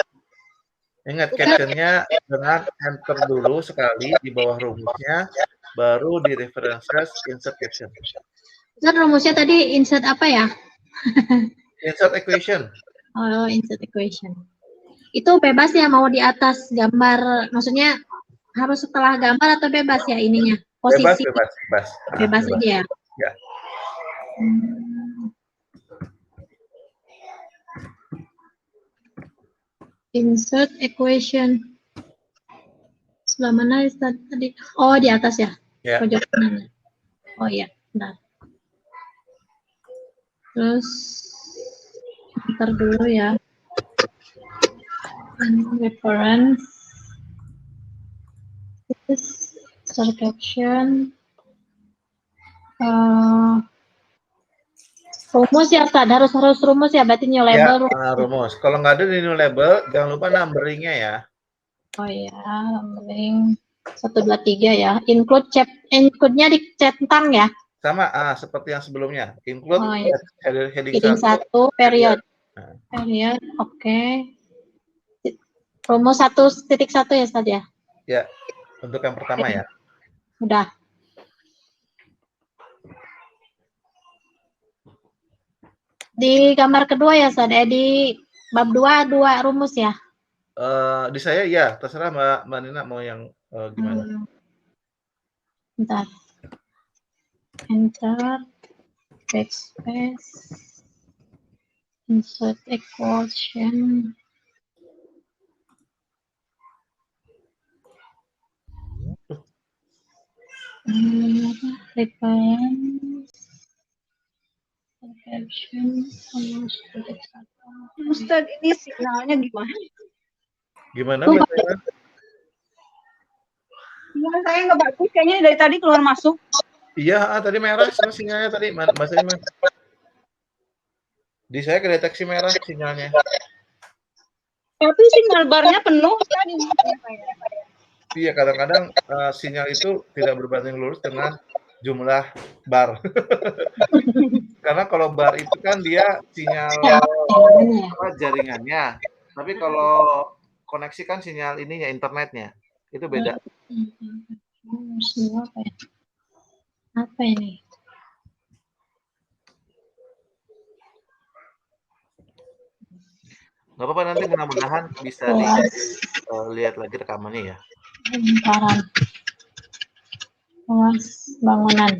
Ingat, captionnya dengan enter dulu sekali di bawah rumusnya, baru di references insert caption. Ustadz, rumusnya tadi insert apa ya? Insert equation. Oh, insert equation. Itu bebas ya, mau di atas gambar, maksudnya harus setelah gambar atau bebas ya ininya? Posisi. Bebas aja ya? Ya. Insert equation. Sebelah mana tadi? Oh, di atas ya? Ya. Pojok kanan. Oh iya, benar. Terus ntar dulu ya. Reference. This insert caption. Rumus ya, Ustaz? Harus rumus ya, berarti new label. Ya, rumus. Kalau nggak ada di new label, jangan lupa numbering-nya ya. Oh ya, numbering 1, 2, 3 ya. Include-nya dicentang ya? Sama, seperti yang sebelumnya. Include heading 1, period. Period, oke. Rumus 1.1 ya, Ustaz ya? Ya, untuk yang pertama ya. Udah. Di gambar kedua ya, Ustaz. Di bab 2, 2 rumus ya? Di saya ya, terserah Mbak Nina mau yang gimana. Bentar. Enter, backspace, insert equation. Reference, caption, Ustaz, ini sinyalnya gimana? Gimana Mbak Nina? Sinyal saya nggak bagus, kayaknya dari tadi keluar masuk. Iya, tadi merah sinyalnya tadi, Mbak Saiman. Di saya kedeteksi merah sinyalnya. Tapi sinyal barnya penuh tadi. Iya, kadang-kadang sinyal itu tidak berbanding lurus dengan jumlah bar. Karena kalau bar itu kan dia sinyal jaringannya. Tapi kalau koneksi kan sinyal ininya, internetnya. Itu beda. Apa ini? Nggak apa-apa, nanti mudah-mudahan bisa dilihat lagi rekamannya ya. Bentaran. Luas bangunan.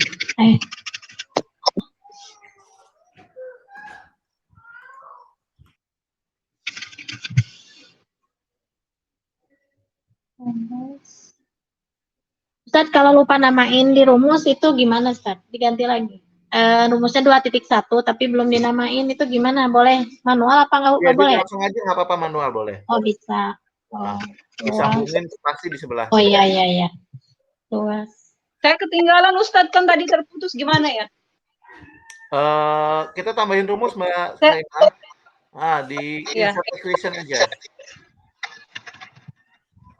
Ustaz, kalau lupa namain di rumus itu gimana, Ustaz? Diganti lagi. Rumusnya 2.1 tapi belum dinamain itu gimana? Boleh manual apa nggak boleh? Langsung aja nggak apa-apa, manual boleh. Oh, bisa. Oh, disambungin pasti di sebelah. Oh iya. Luas. Saya ketinggalan Ustadz, kan tadi terputus, gimana ya? Kita tambahin rumus Mbak Saiman. Di insert equation aja.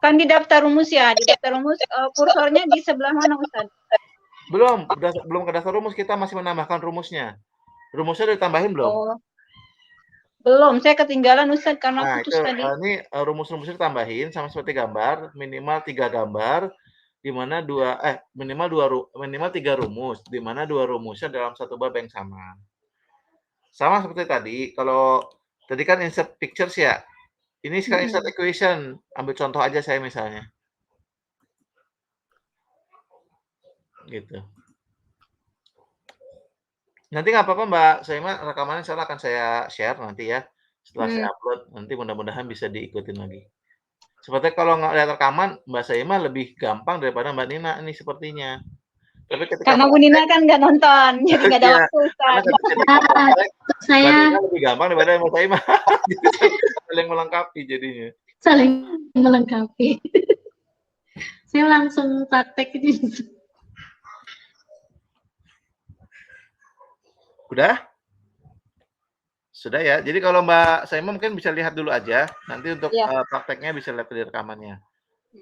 Kan di daftar rumus ya, di daftar rumus kursornya di sebelah mana Ustadz? Belum ke daftar rumus, kita masih menambahkan rumusnya. Rumusnya udah ditambahin belum? Oh. Belum, saya ketinggalan Ustadz karena putus tadi. Ini rumus-rumusnya ditambahin sama seperti gambar, minimal 3 gambar, di mana minimal 3 rumus, di mana 2 rumusnya dalam satu bab yang sama. Sama seperti tadi, kalau tadi kan insert pictures ya. Ini sekarang insert equation. Ambil contoh aja saya misalnya. Gitu. Nanti nggak apa-apa Mbak Saiman, rekamannya insya Allah akan saya share nanti ya. Setelah saya upload, nanti mudah-mudahan bisa diikutin lagi. Seperti kalau nggak lihat rekaman, Mbak Saiman lebih gampang daripada Mbak Nina ini sepertinya. Tapi karena Bu Nina kan nggak nonton, jadi nggak ada waktu Ustaz. Saya lebih gampang daripada Mbak Saiman. Saling melengkapi jadinya. Saling melengkapi. Saya langsung praktek itu. Udah? Sudah ya. Jadi kalau Mbak Saiman mungkin bisa lihat dulu aja. Nanti untuk prakteknya bisa lihat di rekamannya.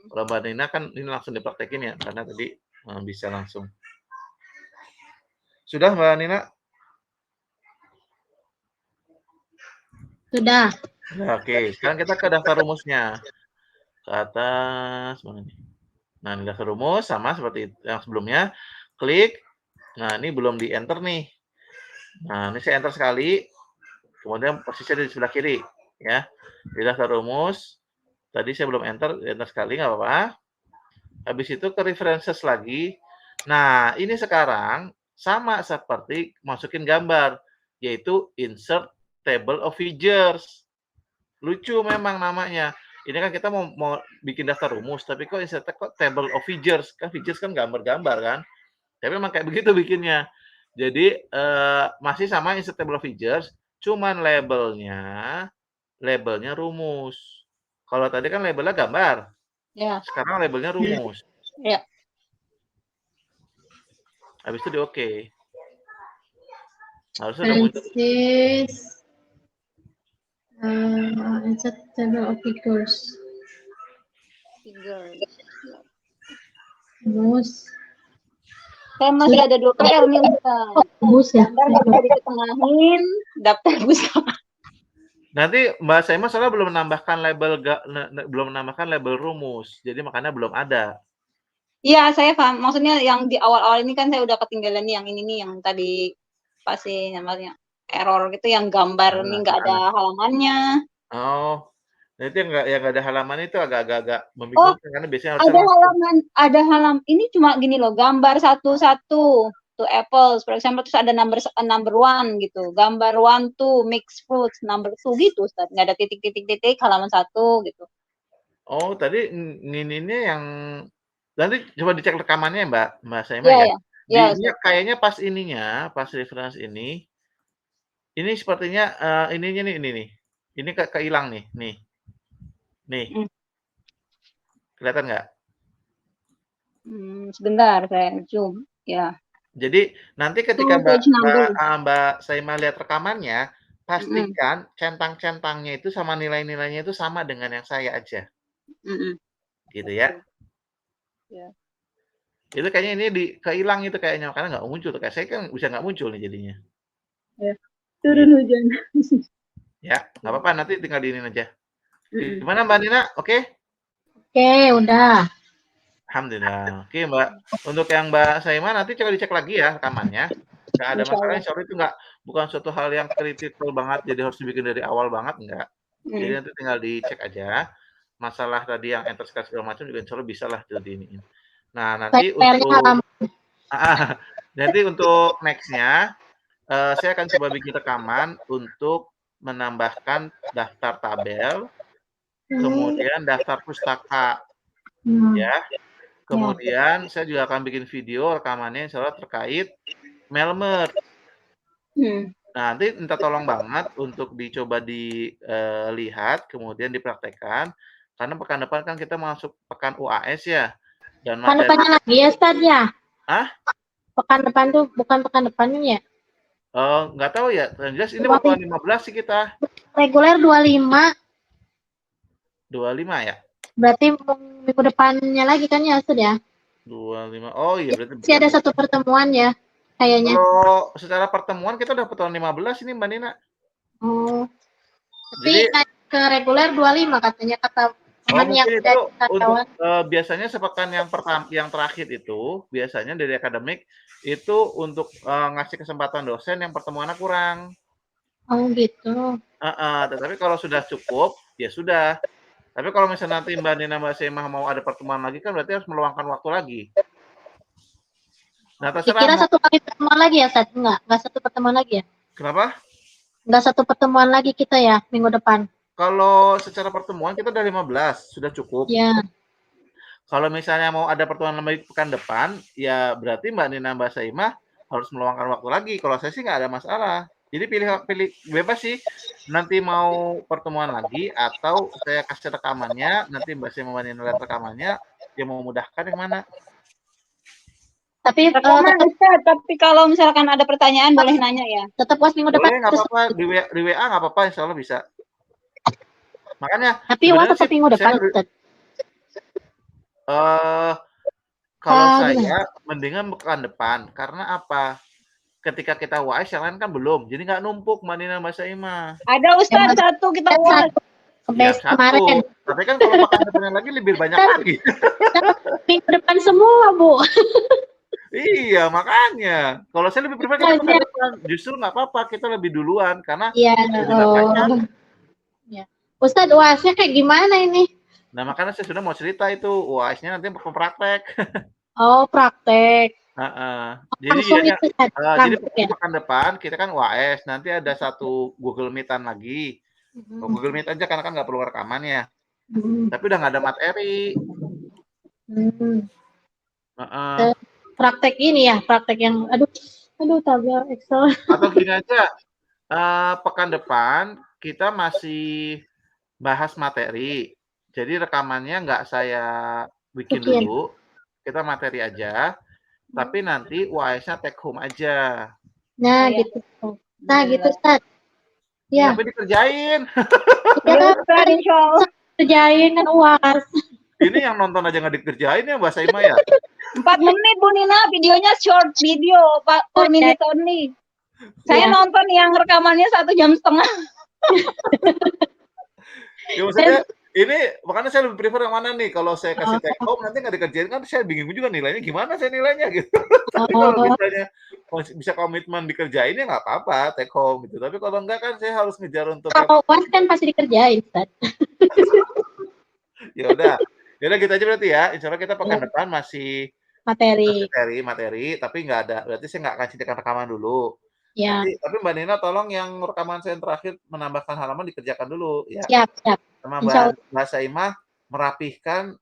Kalau Mbak Nina kan ini langsung dipraktekin ya, karena tadi bisa langsung. Sudah Mbak Nina? Sudah. Oke, sekarang kita ke daftar rumusnya. Ke atas mana nih? Nah, ini daftar rumus sama seperti yang sebelumnya. Klik. Nah, ini belum di enter nih. Nah, ini saya enter sekali. Kemudian posisinya di sebelah kiri, ya. Di daftar rumus. Tadi saya belum enter sekali, nggak apa-apa. Habis itu ke references lagi. Nah, ini sekarang sama seperti masukin gambar, yaitu insert table of figures. Lucu memang namanya. Ini kan kita mau bikin daftar rumus, tapi kok insert table of figures? Kan figures kan gambar-gambar kan? Tapi memang kayak begitu bikinnya. Jadi masih sama insert table of figures, cuman labelnya rumus. Kalau tadi kan labelnya gambar. Ya. Sekarang labelnya rumus. Ya. Habis itu di oke. Harusnya udah muncul. Insert table of figures. Rumus. Saya masih ada 2 PR nih Ustaz. Rumus ya. Gambar bisa diketengahin, daftar bersama. Nanti Mbak Saiman soalnya belum menambahkan label rumus, jadi makanya belum ada. Iya, saya paham. Maksudnya yang di awal-awal ini kan saya udah ketinggalan nih, yang ini nih, yang tadi pasti namanya. error gitu yang gambar nih nggak ada halamannya. Oh, nah itu yang nggak ada halaman itu agak Oh, membingungkan karena biasanya harusnya ada halaman. Ini cuma gini loh, gambar satu-satu. To apples, for example, terus ada number one gitu. Gambar 1, 2, mixed fruits, number 2 gitu, Ustaz. Nggak ada titik-titik-titik, halaman 1 gitu. Oh, tadi ngininnya yang nanti coba dicek rekamannya Mbak Saima Iya, ya. ya. Ya, Dia kayaknya pas reference ini sepertinya ininya nih, ini nih. Ini kehilang nih, nih. Hmm. Kelihatan nggak? Sebentar, saya zoom. Ya. Jadi nanti ketika Mbak Saima lihat rekamannya, pastikan centang-centangnya itu sama nilai-nilainya itu sama dengan yang saya aja. Gitu ya. Ya. Itu kayaknya ini kehilang itu kayaknya, karena nggak muncul. Kayak saya kan bisa nggak muncul nih jadinya. Ya. Turun hujan. Ya, nggak apa-apa, nanti tinggal diinin aja. Gimana Mbak Nina? Oke? Oke, udah. Alhamdulillah. Oke Mbak, untuk yang Mbak Saima nanti coba dicek lagi ya rekamannya. Nggak ada masalah, insya Allah itu bukan suatu hal yang kritikal banget, jadi harus dibikin dari awal banget, enggak. Jadi nanti tinggal dicek aja. Masalah tadi yang enter segala macam juga insya Allah bisa lah diiniin. Nah, nanti untuk next-nya, saya akan coba bikin rekaman untuk menambahkan daftar tabel, kemudian daftar pustaka, ya. Kemudian saya juga akan bikin video rekamannya insya Allah terkait mailmer. Nah, nanti minta tolong banget untuk dicoba dilihat, kemudian dipraktekkan. Karena pekan depan kan kita masuk pekan UAS ya. Dan pekan depannya lagi ya, Ustaz ya? Pekan depan tuh bukan pekan depannya ya? Nggak tahu ya. Yang jelas ini pekan 15 sih kita. Reguler 25. 25 ya? Berarti minggu depannya lagi kan ya, Ustaz ya? 25. Oh iya, berarti masih ada satu pertemuan ya, kayaknya. Kalau secara pertemuan kita udah pertemuan 15 ini Mbak Nina. Oh. Tapi naik ke reguler 25 katanya kata teman yang itu untuk biasanya sepekan yang terakhir itu biasanya dari akademik itu untuk ngasih kesempatan dosen yang pertemuannya kurang. Oh gitu. Tetapi kalau sudah cukup ya sudah. Tapi kalau misalnya nanti Mbak Nina Mbak Saima mau ada pertemuan lagi kan berarti harus meluangkan waktu lagi. Nah, dikira satu kali pertemuan lagi ya, Ustaz? Enggak satu pertemuan lagi ya? Kenapa? Enggak satu pertemuan lagi kita ya minggu depan. Kalau secara pertemuan kita udah 15, sudah cukup. Ya. Kalau misalnya mau ada pertemuan lagi pekan depan, ya berarti Mbak Nina Mbak Saima harus meluangkan waktu lagi. Kalau saya sih nggak ada masalah. Jadi pilih bebas sih. Nanti mau pertemuan lagi atau saya kasih rekamannya, nanti Mbak Saima Mbak Nina lihat rekamannya, yang mau memudahkan yang mana? Tapi tapi kalau misalkan ada pertanyaan boleh nanya ya. Tetap UAS minggu depan. Boleh, nggak apa-apa. Di WA nggak apa-apa, insya Allah bisa. Makanya. Tapi UAS tetap minggu depan. Kalau saya mendingan pekan depan. Karena apa? Ketika kita UAS, yang lain kan belum. Jadi nggak numpuk Mbak Nina Mbak Saima. Ada Ustaz satu kita UAS. Ya, kemarin. Tapi kan kalau pekan depannya lagi lebih banyak lagi. Minggu depan semua, Bu. Iya, makanya. Kalau saya lebih prefer kita pekan depan. Justru nggak apa-apa, kita lebih duluan. Karena ya. Ustadz, UAS-nya kayak gimana ini? Nah, makanya saya sudah mau cerita itu. UAS-nya nanti praktek. Oh, praktek. Jadi pekan depan kita kan UAS. Nanti ada satu Google Meet-an lagi. Google Meet aja karena kan nggak perlu rekamannya. Tapi udah nggak ada materi. Praktek ini ya, praktek yang aduh tabel Excel. Atau gini aja, pekan depan kita masih bahas materi. Jadi rekamannya nggak saya bikin dulu, kita materi aja. Tapi nanti UAS-nya take home aja. Nah, gitu. Nah, gitu, Ustaz. Ya. Tapi dikerjain. Kerjain kan UAS. Ini yang nonton aja nggak dikerjain ya Mbak Saima ya? 4 menit Bu Nina, videonya short video, Pak, 4 minute only. Saya nonton yang rekamannya 1,5 jam. Ya maksudnya ini makanya saya lebih prefer yang mana nih? Kalau saya kasih take home nanti nggak dikerjain kan saya bingung juga nilainya gimana saya nilainya gitu. Tapi kalau misalnya bisa komitmen dikerjain ya nggak apa-apa, take home gitu. Tapi kalau enggak kan saya harus ngejar untuk Kalau UAS kan pasti dikerjain, Ustaz. ya udah gitu aja berarti ya. Insya Allah kita pekan depan masih Materi. materi, tapi nggak ada. Berarti saya nggak akan sediakan rekaman dulu. Ya, Tapi Mbak Nina tolong yang rekaman saya yang terakhir menambahkan halaman dikerjakan dulu ya. siap. Sama Insya Mbak Saimah merapihkan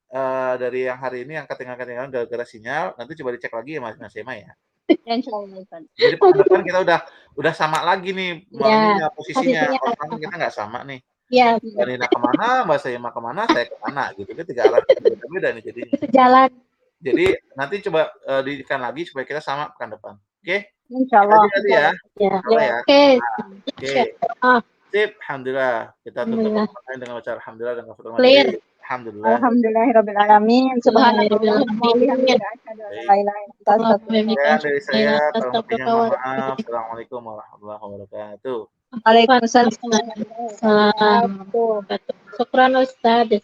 dari yang hari ini yang ketinggalan gara-gara sinyal. Nanti coba dicek lagi ya Mas Saimah ya. Insya Allah, Ustaz. Jadi pekan depan kita udah sama lagi nih Ya, posisinya. posisinya Kalau sekarang kita nggak sama nih. Ya, Mbak Nina kemana, Mbak Saimah kemana, saya kemana gitu. Kita 3 arah berbeda nih jadinya. sejalan. Jadi nanti coba diikan lagi supaya kita sama pekan depan. Oke? Insya Allah. Tadi ya. Ya. Ya. Oke. Oke. Sip, alhamdulillah. Kita tutup dengan ucapan alhamdulillah dengan kafaratul Clear. majlis. Alhamdulillah. Alhamdulillahirabbil alamin. Subhanallah wa bihamdihi asyhadu an la ilaha illa anta Ya, dari saya kalau lebihnya mohon maaf. Assalamualaikum warahmatullahi wabarakatuh. Waalaikumsalam. Assalamualaikum warahmatullahi wabarakatuh. Syukran Ustaz.